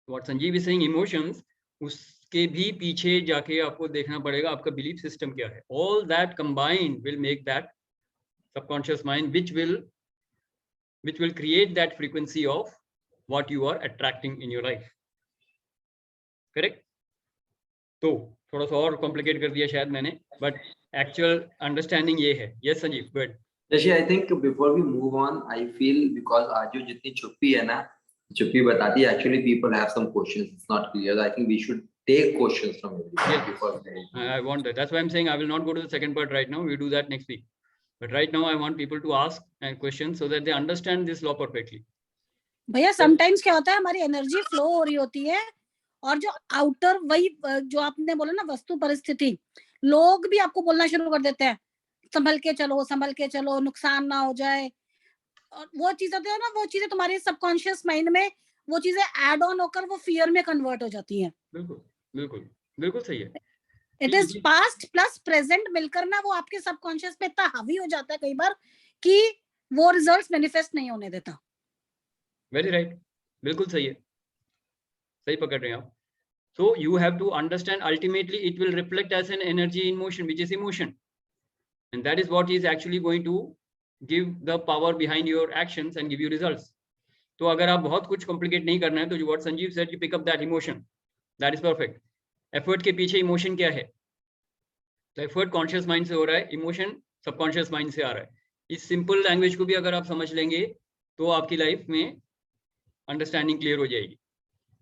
What Sanjeev is saying emotions, उसके भी पीछे जाके आपको देखना पड़ेगा आपका बिलीफ सिस्टम क्या है. All that combined will make that subconscious mind which will create that frequency of what you are attracting in your life. Correct? तो थोड़ा सा और कॉम्प्लिकेट कर दिया शायद मैंने, बट एक्चुअल अंडरस्टैंडिंग ये है. Yes Sanjeev, good. जैसे I think before we move on, I feel because आज जो जितनी चुप्पी है ना, चुप्पी बताती है actually people have some questions, it's not clear. I think we should take questions from everyone before I want that. That's why I'm saying I will not go to the second part right now. We'll do that next week. But right now I want people to ask questions so that they understand this law perfectly. भैया sometimes क्या होता है, हमारी energy flow हो रही होती है और जो आउटर, वही जो आपने बोला ना वस्तु परिस्थिति, लोग भी आपको बोलना शुरू कर देते हैं संभल के चलो, नुकसान ना हो जाए. और वो चीजें होती है ना, वो चीजें तुम्हारे सबकॉन्शियस माइंड में वो चीजें ऐड ऑन होकर वो फियर में कन्वर्ट हो जाती हैं. बिल्कुल बिल्कुल बिल्कुल सही है. It is past plus present मिलकर ना वो आपके सबकॉन्शियस पे इतना हावी हो जाता है कई बार कि वो रिजल्ट्स मैनिफेस्ट नहीं होने देता. वेरी राइट, बिल्कुल सही है, सही पकड़ रहे हैं आप. So you have to understand ultimately it will reflect as an energy in motion, which is emotion, and that is what is actually going to give the power behind your actions and give you results. तो अगर आप बहुत कुछ complicate नहीं करना है तो what Sanjeev said, you pick up that emotion, that is perfect. Effort के पीछे इमोशन क्या है? तो एफर्ट कॉन्शियस माइंड से हो रहा है, इमोशन सबकॉन्शियस माइंड से आ रहा है. इस सिंपल लैंग्वेज को भी अगर आप समझ लेंगे तो आपकी लाइफ में अंडरस्टैंडिंग क्लियर हो जाएगी.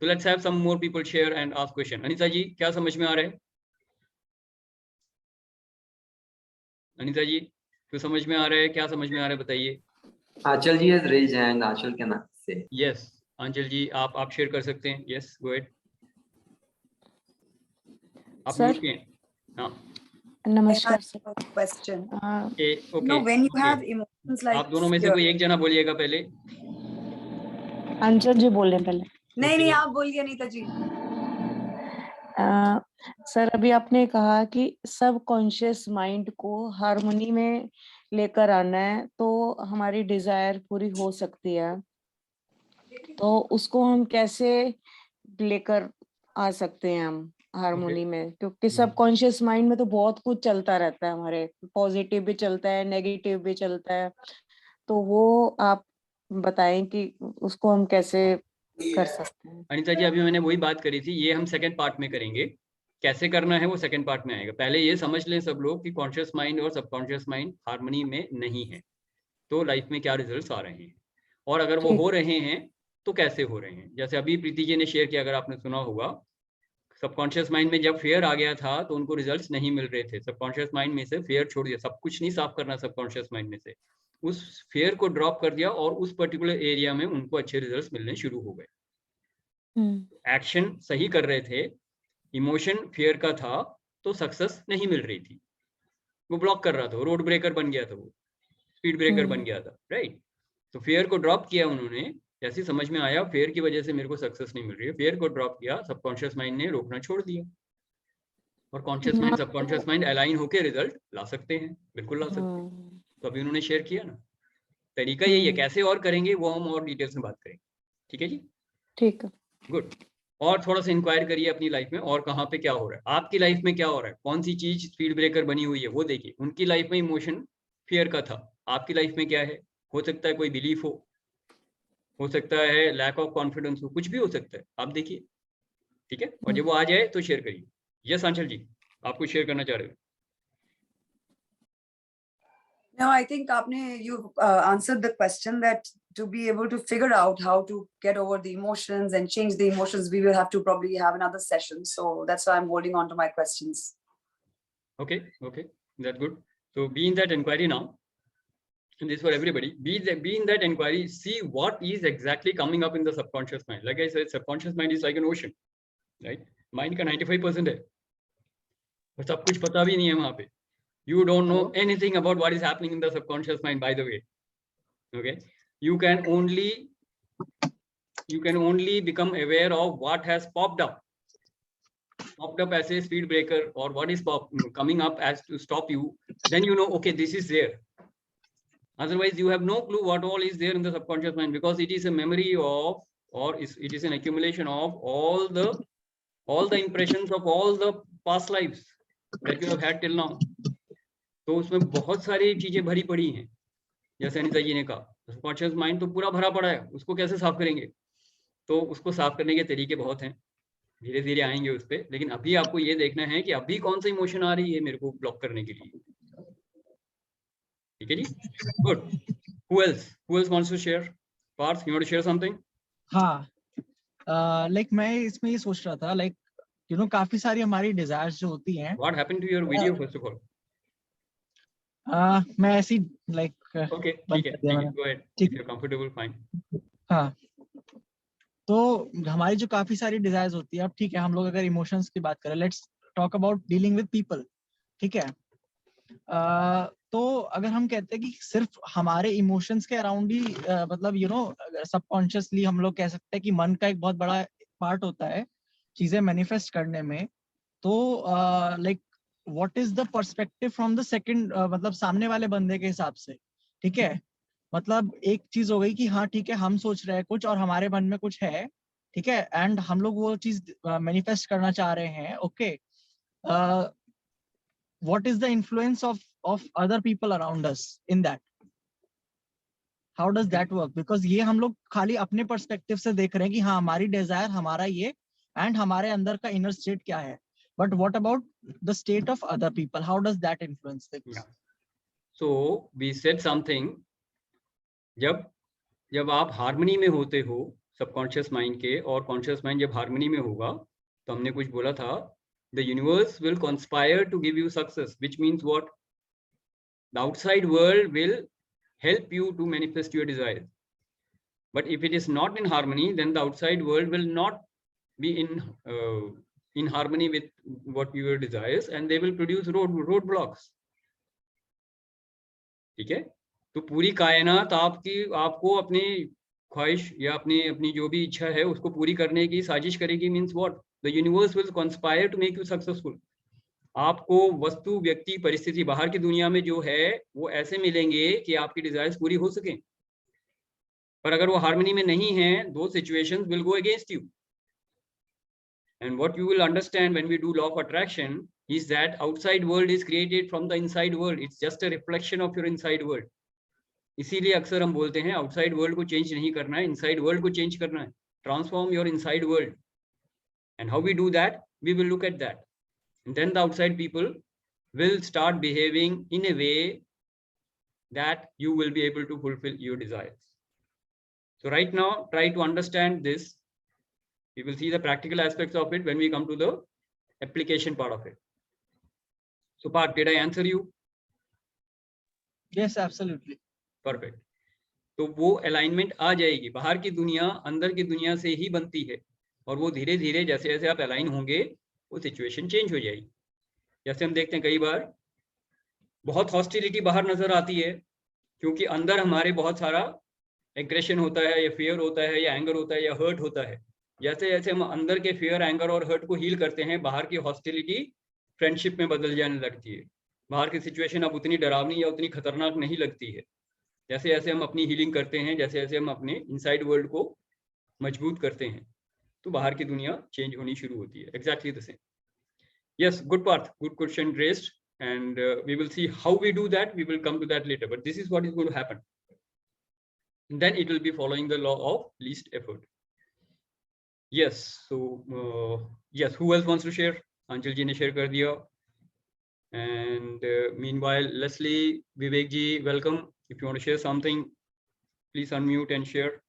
तो let's have some more people share and ask question. Anita ji, क्या समझ में आ रहा है? अनीता जी, तो समझ में आ रहा है, क्या समझ में आ रहा है बताइए. आंचल जी हैज रेज्ड हैंड. आंचल के नाम से. यस आंचल जी, आप शेयर कर सकते हैं. Yes go ahead. Sir, namaskar sir. Question. Okay. No, when you have emotions like आप दोनों में से कोई एक जना बोलिएगा पहले. अंजल जी बोल रहे हैं पहले. नहीं आप बोलिए अनीता जी. सर अभी आपने कहा कि सब कॉन्शियस माइंड को हार्मनी में लेकर आना है तो हमारी डिजायर पूरी हो सकती है. तो उसको हम कैसे लेकर आ सकते हैं हम हार्मोनी में, क्योंकि सबकॉन्शियस माइंड में तो बहुत कुछ चलता रहता है, हमारे पॉजिटिव भी चलता है, नेगेटिव भी चलता है. तो वो आप बताएं कि उसको हम कैसे कर सकते हैं. अनीता जी, अभी मैंने वही बात करी थी, ये हम सेकंड पार्ट में करेंगे. कैसे करना है वो सेकंड पार्ट में आएगा. पहले ये समझ लें सब लोग कि कॉन्शियस माइंड और सबकॉन्शियस माइंड हार्मनी में नहीं है तो लाइफ में क्या रिजल्ट्स आ रहे हैं, और अगर वो हो रहे हैं तो कैसे हो रहे हैं. जैसे अभी प्रीति जी ने शेयर किया, अगर आपने सुना होगा, सबकॉन्शियस माइंड में जब फेयर आ गया था तो उनको रिजल्ट्स नहीं मिल रहे थे. सबकॉन्शियस माइंड में से फेयर छोड़ दिया, सब कुछ नहीं साफ करना सबकॉन्शियस माइंड में से, उस फेयर को ड्रॉप कर दिया और उस पर्टिकुलर एरिया में उनको अच्छे रिजल्ट्स मिलने शुरू हो गए. एक्शन सही कर रहे थे, इमोशन फेयर का था तो सक्सेस नहीं मिल रही थी, वो ब्लॉक कर रहा था, रोड ब्रेकर बन गया था, वो स्पीड ब्रेकर बन गया था. राइट. तो फेयर को ड्रॉप किया उन्होंने, जैसे समझ में आया फेयर की वजह से मेरे को सक्सेस नहीं मिल रही है, फेयर को ड्रॉप किया, सबकॉन्शियस माइंड ने रोकना छोड़ दिया, और conscious mind subconscious mind align होकर रिजल्ट ला सकते हैं, बिल्कुल ला सकते हैं. तो अभी उन्होंने शेयर किया ना, तरीका यही है. कैसे और करेंगे वो हम और डिटेल्स में बात करेंगे. ठीक है जी, ठीक है, गुड. और थोड़ा सा इंक्वायर करिए अपनी लाइफ में और कहाँ पे क्या हो रहा है, आपकी लाइफ में क्या हो रहा है, कौन सी चीज स्पीड ब्रेकर बनी हुई है वो देखिए. उनकी लाइफ में इमोशन फियर का था, आपकी लाइफ में क्या है? हो सकता है कोई बिलीफ हो सकता है लैक ऑफ कॉन्फिडेंस हो, कुछ भी हो सकता है, आप देखिए. ठीक है, और जब वो आ जाए तो शेयर करिए. यस आंचल जी, आप कुछ शेयर करना चाह रहे हो? No, I think you answered the question that to be able to figure out how to get over the emotions and change the emotions, we will have to probably have another session. So that's why I'm holding on to my questions. Okay, that's good. So be in that inquiry now. And this for everybody. Be in that inquiry. See what is exactly coming up in the subconscious mind. Like I said, subconscious mind is like an ocean, right? Mind का 95% है, और सब कुछ पता भी नहीं है वहाँ पे. You don't know anything about what is happening in the subconscious mind, by the way. Okay, you can only become aware of what has popped up as a speed breaker, or what is coming up as to stop you. Then you know, okay, this is there. Otherwise, you have no clue what all is there in the subconscious mind, because it is a memory of or it is an accumulation of all the impressions of all the past lives that you have had till now. तो उसमें बहुत सारी चीजें भरी पड़ी हैं, जैसे अनिता जी ने कहा सबकॉन्शियस माइंड तो पूरा भरा पड़ा है, उसको कैसे साफ करेंगे? तो उसको साफ करने के तरीके बहुत हैं, धीरे धीरे आएंगे उस पर, लेकिन अभी आपको ये देखना है कि अभी कौन सा इमोशन आ रही है मेरे को ब्लॉक करने के लिए। ठीक है जी, good. Who else wants to share? Parth, you want to share something? हाँ, लाइक मैं इसमें ये सोच रहा था, लाइक यू नो काफी सारी हमारी डिजायर्स जो होती हैं। What happened to your video first of all? मैं ऐसी लाइक Okay, ठीक है, go ahead. If you're comfortable, fine. हाँ, तो हमारी जो काफी सारी डिजायर्स होती है, अब ठीक है हम लोग अगर इमोशंस की बात करें, let's talk about dealing with people, ठीक है। तो अगर हम कहते हैं कि सिर्फ हमारे इमोशंस के अराउंड ही मतलब यू नो सबकॉन्शियसली हम लोग कह सकते हैं कि मन का एक बहुत बड़ा पार्ट होता है चीजें मैनिफेस्ट करने में, तो like what is the perspective from the second, मतलब सामने वाले बंदे के हिसाब से, ठीक है। मतलब एक चीज हो गई कि हाँ ठीक है हम सोच रहे हैं कुछ और हमारे मन में कुछ है, ठीक है, एंड हम लोग वो चीज मैनिफेस्ट करना चाह रहे हैं, okay. what is the influence of other people around us in that? How does that work? Because ये हम लोग खाली अपने पर्सपेक्टिव से देख रहे हैं कि हाँ हमारी डिजायर हमारा ये एंड हमारे अंदर का इनर स्टेट क्या है, but what about the state of other people? How does that influence things? Yeah. So we said something, जब आप हार्मनी में होते हो सबकॉन्शियस माइंड के और कॉन्शियस माइंड जब हार्मनी में होगा, तो हमने कुछ बोला था, the universe will conspire to give you success, which means what? The outside world will help you to manifest your desires. But if it is not in harmony, then the outside world will not be in harmony with what your desires, and they will produce roadblocks. ठीक है, तो पूरी कायनात आपको अपनी ख्वाहिश या अपनी जो भी इच्छा है उसको पूरी करने की साजिश करेगी। Means what? The universe will conspire to make you successful. आपको वस्तु, व्यक्ति, परिस्थिति बाहर की दुनिया में जो है वो ऐसे मिलेंगे कि आपकी डिजायर्स पूरी हो सके, पर अगर वो हार्मनी में नहीं है, those situations will go against you. And what you will understand when we do law of attraction is that outside world is created from the inside world. It's just a reflection of your inside world. इसीलिए अक्सर हम बोलते हैं outside world को change नहीं करना है, inside world को चेंज करना है। Transform your inside world. And how we do that? We will look at that. And then the outside people will start behaving in a way that you will be able to fulfill your desires. So right now, try to understand this. We will see the practical aspects of it when we come to the application part of it. So Parth, did I answer you? Yes, absolutely. Perfect. तो वो alignment आ जाएगी। बाहर की दुनिया अंदर की दुनिया से ही बनती है, और वो धीरे धीरे जैसे जैसे आप अलाइन होंगे वो सिचुएशन चेंज हो जाएगी। जैसे हम देखते हैं कई बार बहुत हॉस्टिलिटी बाहर नजर आती है, क्योंकि अंदर हमारे बहुत सारा एग्रेशन होता है, या फियर होता है, या एंगर होता है, या हर्ट होता है। जैसे जैसे हम अंदर के फियर, एंगर और हर्ट को हील करते हैं, बाहर की हॉस्टिलिटी फ्रेंडशिप में बदल जाने लगती है। बाहर की सिचुएशन अब उतनी डरावनी या उतनी खतरनाक नहीं लगती है। जैसे जैसे हम अपनी हीलिंग करते हैं, जैसे जैसे हम अपने इनसाइड वर्ल्ड को मजबूत करते हैं, तो बाहर की दुनिया चेंज होनी शुरू होती है। Exactly the same. Yes, good Parth, good question raised, and we will see how we do that. We will come to that later, but this is what is going to happen. Then it will be following the law of least effort. Yes, so yes, who else wants to share? Anjal ji ने share कर दिया, and meanwhile Leslie, Vivek ji, welcome. If you want to share something, please unmute and share.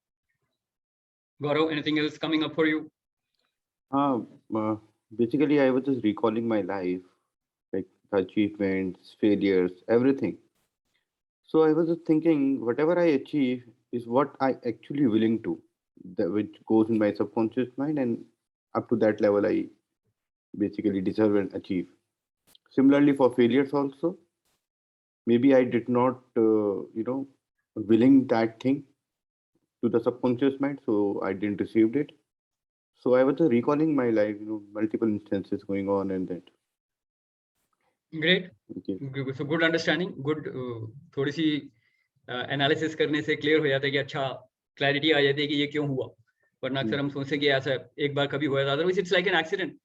Gaurav, anything else coming up for you? Basically, I was just recalling my life, like achievements, failures, everything. So I was just thinking, whatever I achieve is what I actually willing to, which goes in my subconscious mind, and up to that level, I basically deserve and achieve. Similarly, for failures also, maybe I did not, willing that thing to the subconscious mind, so I didn't receive it. So I was just recalling my life, multiple instances going on and that. Great. Okay. So good understanding, good थोड़ी C analysis करने से clear हो जाता है कि अच्छा clarity आ जाती है कि ये क्यों हुआ। वरना अक्सर हम सोचते हैं कि ऐसा एक बार कभी हुआ था, otherwise it's like an accident.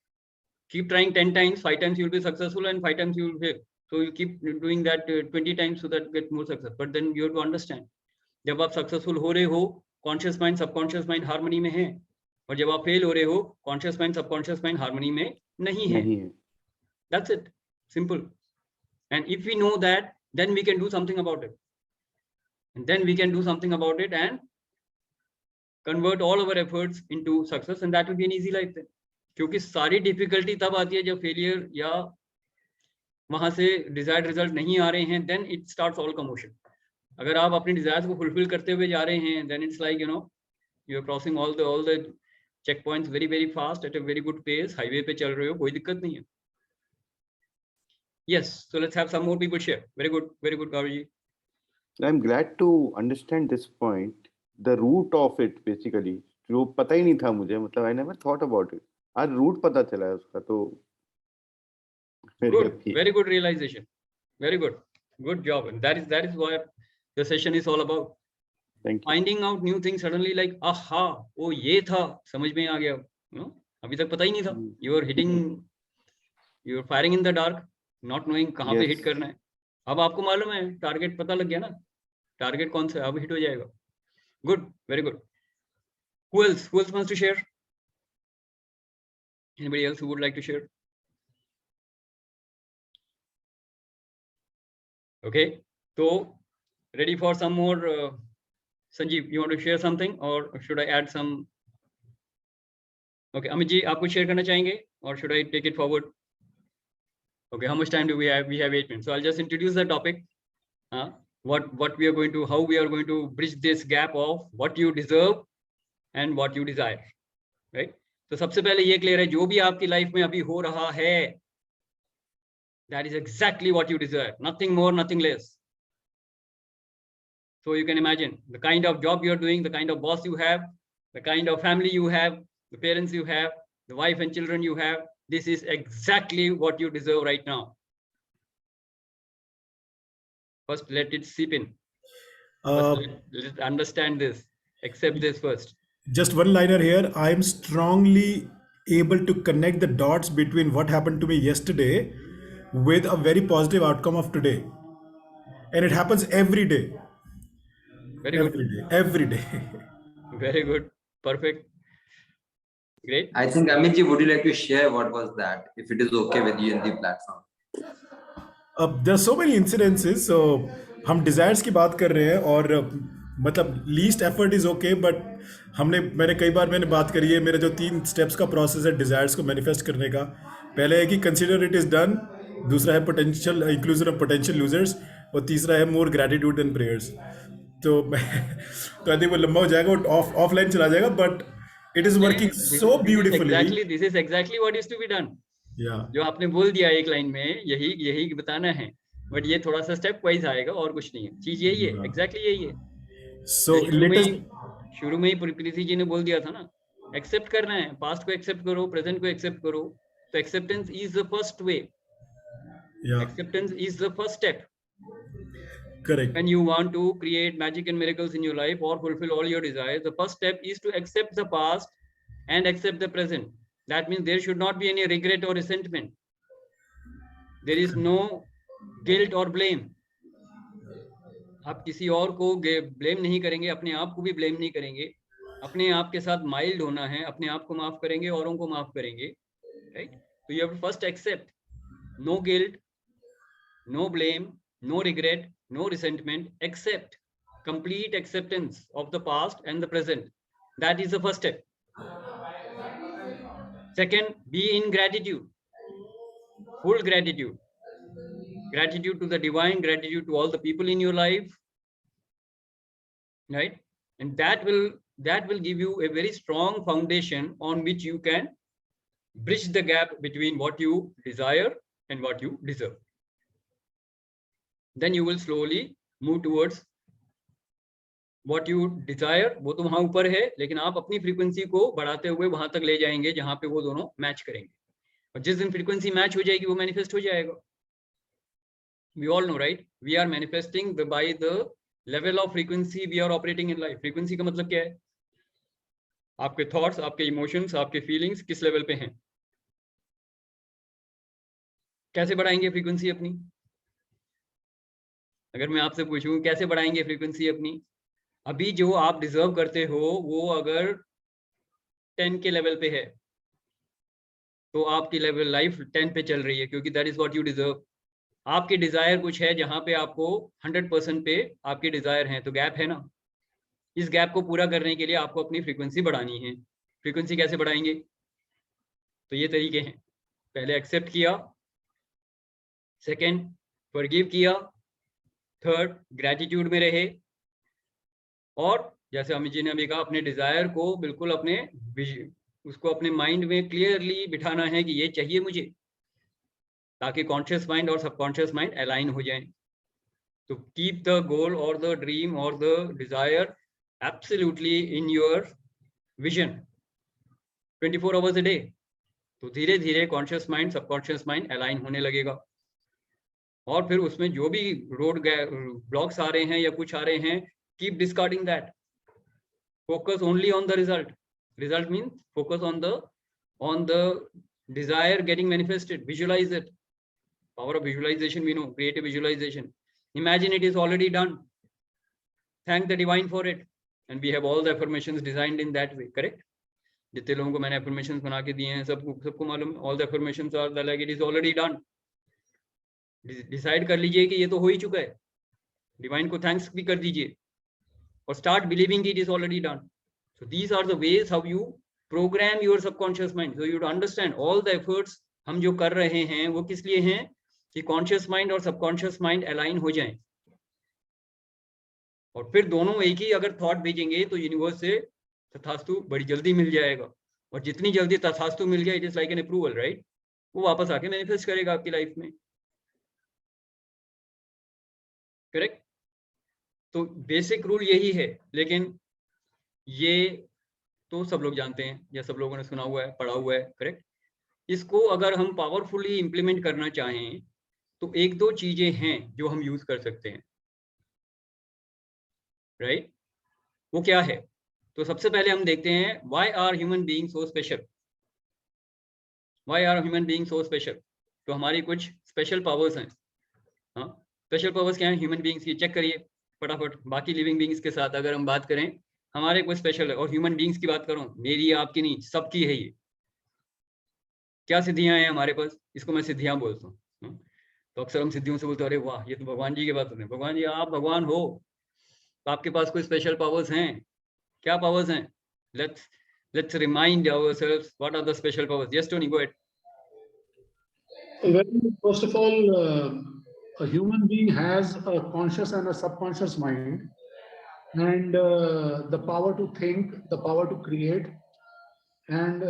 Keep trying 10 times, 5 times you will be successful and 5 times you will fail. So you keep doing that 20 times so that get more success. But then you have to understand, जब आप successful हो रहे हो, conscious mind subconscious mind harmony में है, और जब आप फेल हो रहे हो, conscious mind subconscious mind harmony में नहीं है. That's it. Simple. And if we know that, then we can do something about it. And then we can do something about it and convert all our efforts into success, and that will be an easy life then. क्योंकि सारी difficulty तब आती है जब failure या वहां से desired result नहीं आ रहे हैं, then it starts all commotion. अगर आप अपनी डिजायर्स को फुलफिल करते हुए जा रहे हैं, then it's like you are crossing all the check points very very fast at a very good pace. Highway पे चल रहे हो, कोई दिक्कत नहीं है. Yes, so let's have some more people share. Very good Gaurav ji. I'm glad to understand this point, the root of it basically, जो पता ही नहीं था मुझे, मतलब I never thought about it. आज रूट पता चला है उसका, तो very good realization. Very good job. And that is what the session is all about. Thank you. Finding out new things suddenly, like aha, वो ये था, समझ में आ गया. अभी तक पता ही नहीं था. you are firing in the dark, not knowing कहाँ पे हिट करना है. अब आपको मालूम है, टारगेट पता लग गया ना, टारगेट कौन सा है, अब हिट हो जाएगा. Good, very good. Who else wants to share? Anybody else who would like to share? Okay, so ready for some more? Sanjeev, you want to share something or should I add some? Okay, Amit ji, आप कुछ share करना चाहेंगे or should I take it forward? Okay, how much time do we have? We have 8 minutes. So I'll just introduce the topic. What we are going to, how we are going to bridge this gap of what you deserve and what you desire, right? तो सबसे पहले ये clear है, जो भी आपकी life में अभी हो रहा है, that is exactly what you desire, nothing more, nothing less. So you can imagine the kind of job you're doing, the kind of boss you have, the kind of family you have, the parents you have, the wife and children you have. This is exactly what you deserve right now. First, let it seep in. Let's understand this. Accept this first. Just one liner here. I am strongly able to connect the dots between what happened to me yesterday with a very positive outcome of today. And it happens every day. Very good. Every day. Very good. Perfect. Great. I think Amit ji, would you like to share what was that, if it is okay with you in the platform? There are so many incidences. So हम desires की बात कर रहे हैं, और मतलब least effort is okay, but मैंने कई बार बात करी है, मेरे जो 3 steps का process है desires को manifest करने का. पहले है कि consider it is done, दूसरा है potential inclusion of potential losers, और तीसरा है more gratitude and prayers. तो I think वो लंबा हो जाएगा, offline चला जाएगा, but it is working so beautifully. This is exactly what is to be done. Yeah. जो आपने बोल दिया एक लाइन में, यही बताना है, बट ये थोड़ा सा स्टेप वाइज आएगा और कुछ नहीं है. चीज यही है, एग्जैक्टली यही है. So शुरू में ही प्रीति जी ने बोल दिया था ना, एक्सेप्ट करना है, पास्ट को एक्सेप्ट करो, प्रेजेंट को एक्सेप्ट करो. तो acceptance is the first way. Acceptance is the first step. Correct. When you want to create magic and miracles in your life or fulfill all your desires, the first step is to accept the past and accept the present. That means there should not be any regret or resentment. There is no guilt or blame. आप किसी और को blame नहीं करेंगे, अपने आप को भी ब्लेम नहीं करेंगे. अपने आप के साथ माइल्ड होना है, अपने आप को माफ करेंगे, औरों को माफ करेंगे. राइट? तो you have to first accept. No guilt, no blame, no regret, no resentment. Accept. Complete acceptance of the past and the present. That is the first step. Second, be in gratitude. Full gratitude. Gratitude to the divine, gratitude to all the people in your life. Right? And that will give you a very strong foundation on which you can bridge the gap between what you desire and what you deserve. Then you will slowly move towards what you desire. वो तो वहां ऊपर है, लेकिन आप अपनी frequency को बढ़ाते हुए वहां तक ले जाएंगे जहां पे वो दोनों मैच करेंगे. और जिस दिन फ्रीक्वेंसी मैच हो जाएगी, वो मैनिफेस्ट हो जाएगा. We all know, right? We are manifesting by the level of frequency we are operating in life. Frequency का मतलब क्या है? आपके थॉट्स, आपके इमोशंस, आपके फीलिंग्स किस लेवल पे हैं। कैसे बढ़ाएंगे फ्रीक्वेंसी अपनी? अगर मैं आपसे पूछूं कैसे बढ़ाएंगे फ्रीक्वेंसी अपनी, अभी जो आप डिजर्व करते हो वो अगर 10 के लेवल पे है तो आपकी लेवल लाइफ 10 पे चल रही है, क्योंकि that is what you deserve. आपके डिजायर कुछ है जहां पे आपको 100% पे आपके डिजायर हैं, तो गैप है ना। इस गैप को पूरा करने के लिए आपको अपनी फ्रीक्वेंसी बढ़ानी है। फ्रीक्वेंसी कैसे बढ़ाएंगे? तो ये तरीके हैं। पहले एक्सेप्ट किया, सेकंड फॉरगिव किया, थर्ड ग्रेटिट्यूड में रहे, और जैसे अमित जी ने अभी कहा अपने डिजायर को बिल्कुल उसको अपने माइंड में क्लियरली बिठाना है कि ये चाहिए मुझे, ताकि कॉन्शियस माइंड और सबकॉन्शियस माइंड अलाइन हो जाएं। तो कीप द गोल और द ड्रीम और the desire absolutely in your vision 24 hours a day. तो धीरे धीरे conscious mind subconscious mind align होने लगेगा, और फिर उसमें जो भी रोड ब्लॉक्स आ रहे हैं या कुछ आ रहे हैं, keep discarding that, focus only on the result. Result means focus on the desire getting manifested. Visualize it. Power of visualization, we know. Creative visualization. Imagine it is already done. Thank the divine for it. And we have all the affirmations designed in that way. Correct? जितने लोगों को मैंने affirmations बना के दिए हैं, सबको मालूम, all the affirmations are like it is already done. Decide कर लीजिए कि ये तो हो ही चुका है. Divine को thanks भी कर दीजिए, और start believing it is already done. So these are the ways how you program your subconscious mind. So you to understand all the efforts हम जो कर रहे हैं वो किस लिए हैं, कि conscious mind और subconscious mind align हो जाएं, और फिर दोनों एक ही अगर थॉट भेजेंगे तो यूनिवर्स से तथास्तु बड़ी जल्दी मिल जाएगा, और जितनी जल्दी तथास्तु मिल गया, it is like an approval, right, वो वापस आके मैनिफेस्ट करेगा आपकी लाइफ में। करेक्ट? तो बेसिक रूल यही है, लेकिन ये तो सब लोग जानते हैं या सब लोगों ने सुना हुआ है, पढ़ा हुआ है। करेक्ट? इसको अगर हम पावरफुली इंप्लीमेंट करना चाहें तो एक दो चीजें हैं जो हम यूज कर सकते हैं, राइट? वो क्या है? तो सबसे पहले हम देखते हैं why are human being so special. Why are human being so special? तो हमारी कुछ स्पेशल पावर्स हैं। हाँ, स्पेशल पावर्स क्या है ह्यूमन बीइंग्स की? चेक करिए फटाफट। बाकी लिविंग बीइंग्स के साथ अगर हम बात करें, हमारे कोई स्पेशल है, और ह्यूमन बीइंग्स की बात करूं, मेरी आपकी नहीं, सबकी है ये। क्या सिद्धियां हैं हमारे पास? इसको मैं सिद्धियां बोलता हूँ। तो अक्सर हम सिद्धियों से बोलते हैं, अरे वाह ये तो भगवान जी की बात है। भगवान जी, आप भगवान हो तो आपके पास कोई स्पेशल पावर्स हैं? क्या पावर्स हैं? let's remind ourselves what are the special powers. Yes, Tony, go ahead. Well, first of all, a human being has a conscious and a subconscious mind, and the power to think, the power to create, and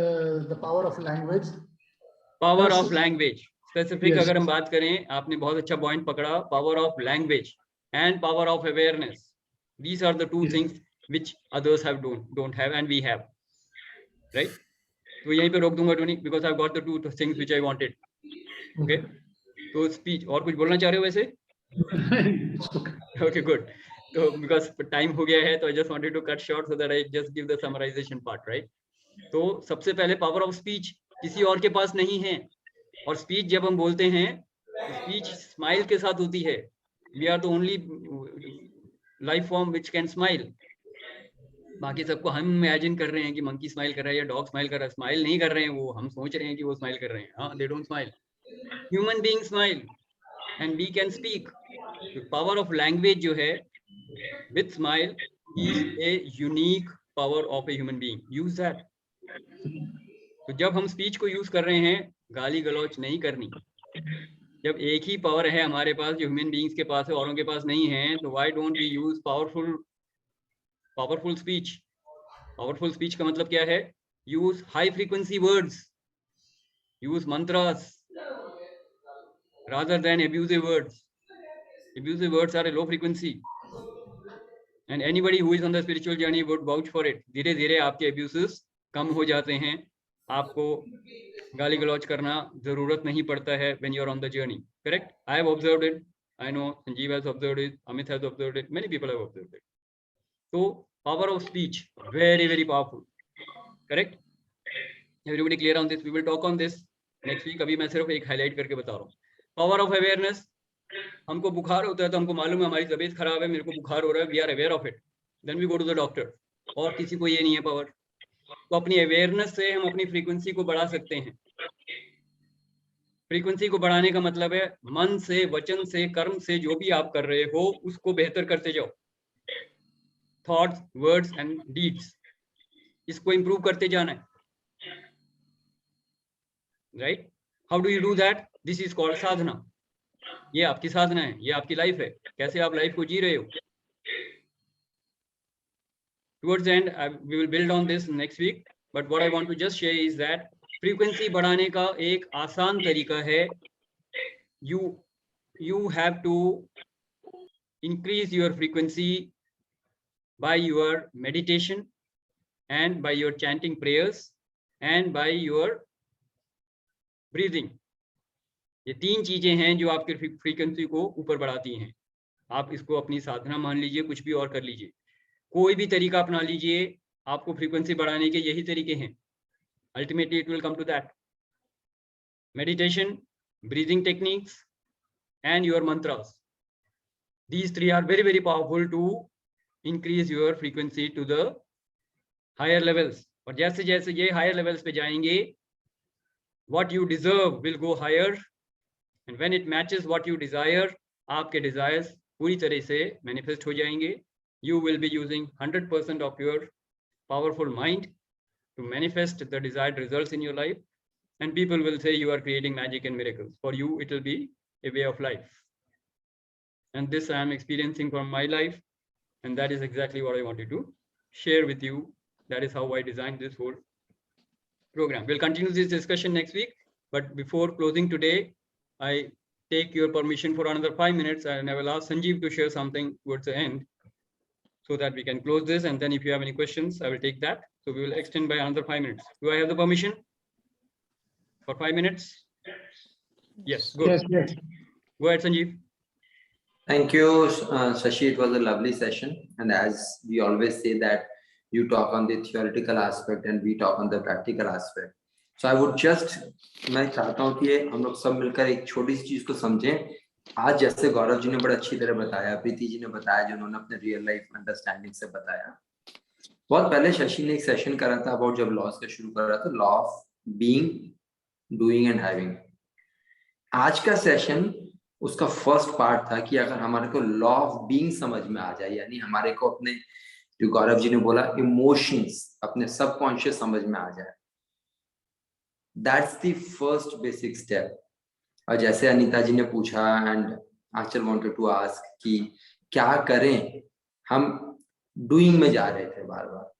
the power of language. Power Yes. of language. Specific Yes. अगर हम बात करें, आपने बहुत अच्छा point पकड़ा, power of language and power of awareness. These are the two Yes. things which others have don't have and we have, right? तो यहीं पे रोक दूंगा Tony, because I've got the two things which I wanted. Okay? तो speech और कुछ बोलना चाह रहे हो वैसे? Okay, good. तो because time हो गया है, तो I just wanted to cut short so that I just give the summarization part, right? तो सबसे पहले power of speech किसी और के पास नहीं है, और स्पीच जब हम बोलते हैं, स्पीच स्माइल के साथ होती है। We are the only life form which can smile. बाकी सबको हम इमेजिन कर रहे हैं कि मंकी स्माइल कर रहा है या डॉग स्माइल कर रहा है, स्माइल नहीं कर रहे हैं वो, हम सोच रहे हैं कि वो स्माइल कर रहे हैं। हाँ, they don't smile. Human being smile and we can speak. The power of language जो है with smile is a unique power of a human being. Use that. तो जब हम स्पीच को यूज कर रहे हैं, गाली गलौच नहीं करनी। जब एक ही पावर है हमारे पास जो ह्यूमन बीइंग्स के पास है, औरों के पास नहीं है, तो why don't we use powerful speech? Powerful speech का मतलब क्या है? Use high frequency words, use mantras rather than abusive words. Abusive words are a low frequency, and anybody who is on the spiritual journey would vouch for it. धीरे धीरे आपके abuses कम हो जाते हैं, आपको गाली गलौज करना जरूरत नहीं पड़ता है when you are on the journey. Correct? I have observed it. I know Sanjeev has observed it. Amit has observed it. Many people have observed it. So power of speech, very very powerful. Correct? Everybody clear on this? We will talk on this next week. अभी मैं सिर्फ एक highlight करके बता रहा हूँ. Power of awareness. हमको बुखार होता है तो हमको मालूम है हमारी तबीयत खराब है, मेरे को बुखार हो रहा है, we are aware of it. Then we go to the doctor. और किसी को ये नहीं है पावर. तो अपनी अवेयरनेस से हम अपनी फ्रीक्वेंसी को बढ़ा सकते हैं. फ्रीक्वेंसी को बढ़ाने का मतलब है मन से, वचन से, कर्म से जो भी आप कर रहे हो उसको बेहतर करते जाओ. थॉट्स, वर्ड्स एंड डीड्स, इसको इंप्रूव करते जाना है. Right? How do you do that? This is called sadhana. ये आपकी साधना है, ये आपकी लाइफ है. कैसे आप लाइफ को जी रहे हो. Towards the end, we will build on this next week. But what I want to just share is that frequency बढ़ाने का एक आसान तरीका है. You have to increase your frequency by your meditation and by your chanting prayers and by your breathing. ये 3 चीजें हैं जो आपके फ्रीक्वेंसी को ऊपर बढ़ाती हैं. आप इसको अपनी साधना मान लीजिए, कुछ भी और कर लीजिए, कोई भी तरीका अपना लीजिए, आपको फ्रीक्वेंसी बढ़ाने के यही तरीके हैं. Ultimately, it will come to that. Meditation, breathing techniques, and your mantras. These 3 are very, very powerful to increase your frequency to the higher levels. और जैसे जैसे ये higher levels पे जाएंगे, what you deserve will go higher. And when it matches what you desire, आपके desires पूरी तरह से manifest हो जाएंगे. You will be using 100% of your powerful mind to manifest the desired results in your life, and people will say you are creating magic and miracles. For you, it will be a way of life. And this I am experiencing from my life, and that is exactly what I wanted to share with you. That is how I designed this whole program. We'll continue this discussion next week, but before closing today, I take your permission for another 5 minutes, and I will ask Sanjeev to share something towards the end, so that we can close this. And then if you have any questions, I will take that. So we will extend by another 5 minutes. Do I have the permission for 5 minutes? Yes, good. Yes. Go ahead, Sanjeev. Thank you, Shashi. It was a lovely session. And as we always say that you talk on the theoretical aspect and we talk on the practical aspect. So I would just, मैं चाहता हूँ कि हम लोग सब मिलकर एक छोटी सी चीज को समझें. आज जैसे गौरव जी ने बड़ा अच्छी तरह बताया, प्रीति जी ने बताया, जिन्होंने अपने रियल लाइफ अंडरस्टैंडिंग से बताया. बहुत पहले शशि ने एक सेशन करा था अबाउट, जब लॉस का शुरू कर रहा था, law of being, doing and having. आज का सेशन उसका फर्स्ट पार्ट था कि अगर हमारे को लॉ ऑफ बीइंग समझ में आ जाए, यानी हमारे को अपने, जो गौरव जी ने बोला, इमोशंस, अपने सबकॉन्शियस समझ में आ जाए, that's the first basic step. और जैसे अनीता जी ने पूछा and Anchal wanted to ask कि क्या करें, हम डूइंग में जा रहे थे बार बार.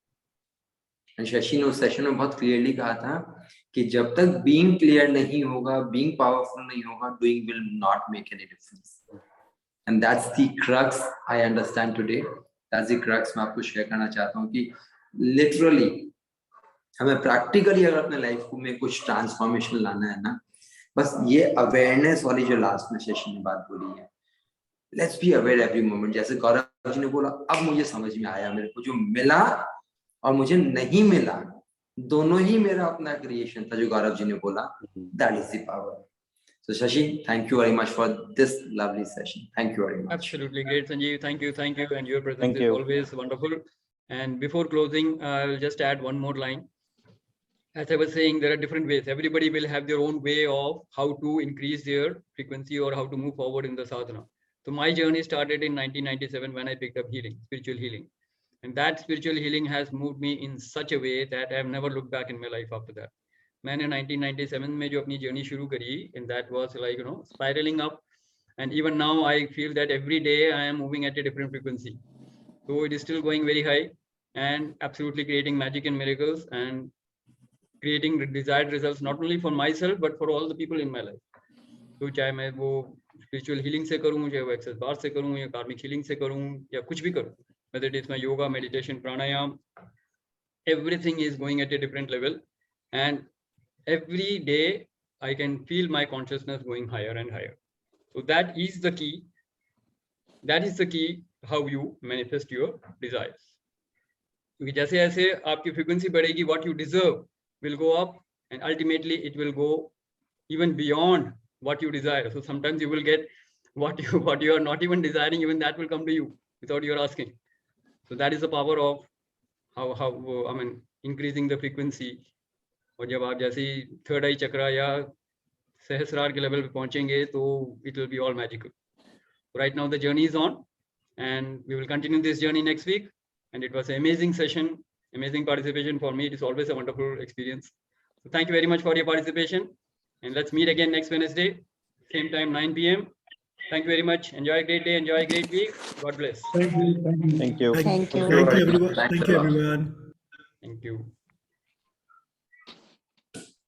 एंड शशि ने उस सेशन में बहुत क्लियरली कहा था कि जब तक बीइंग क्लियर नहीं होगा, बीइंग पावरफुल नहीं होगा, doing will not make any difference. And that's the crux I understand today. That's the crux मैं आपको शेयर करना चाहता हूँ कि लिटरली हमें प्रैक्टिकली अगर अपने लाइफ में कुछ ट्रांसफॉर्मेशन लाना है ना, बस ये अवेयरनेस वाली जो लास्ट में शशि ने बात बोली है, let's be aware every moment. जैसे गौरव जी ने बोला, अब मुझे समझ में आया, मेरे को जो मिला और मुझे नहीं मिला, दोनों ही मेरा अपना क्रिएशन था, जो गौरव जी ने बोला, that is the power. So Shashi, thank you very much for this lovely session. Thank you very much. Absolutely great, Sanjeev. Thank you. And your presence is always wonderful. And before closing, I'll just add one more line. As I was saying, there are different ways. Everybody will have their own way of how to increase their frequency or how to move forward in the sadhana. So my journey started in 1997 when I picked up healing, spiritual healing. And that spiritual healing has moved me in such a way that I have never looked back in my life after that. मैंने 1997 में जो अपनी journey शुरू करी, and that was like, spiraling up, and even now I feel that every day I am moving at a different frequency. So it is still going very high and absolutely creating magic and miracles and creating desired results not only for myself but for all the people in my life. तो चाहे मैं वो spiritual healing से करूँ, चाहे वो access bar से करूँ, या karmic healing से करूँ, या कुछ भी करूँ, whether it is my yoga, meditation, pranayam, everything is going at a different level, and every day I can feel my consciousness going higher and higher. So that is the key. That is the key how you manifest your desires. क्योंकि जैसे जैसे आपकी frequency बढ़ेगी, what you deserve will go up, and ultimately it will go even beyond what you desire. So sometimes you will get what you are not even desiring, even that will come to you without your asking. So that is the power of how I mean increasing the frequency. और जब आप जैसे ही third आई चक्रा या सहस्रार के level पे पहुंचेंगे तो it will be all magical. Right now the journey is on, and we will continue this journey next week. And it was an amazing session, amazing participation for me. It is always a wonderful experience. So thank you very much for your participation, and let's meet again next Wednesday, same time, 9 p.m. Thank you very much. Enjoy a great day. Enjoy a great week. God bless. Thank you. Thank you. Thank you. Thank you, everyone. Thanks Thank a you, lot. everyone. Thank you.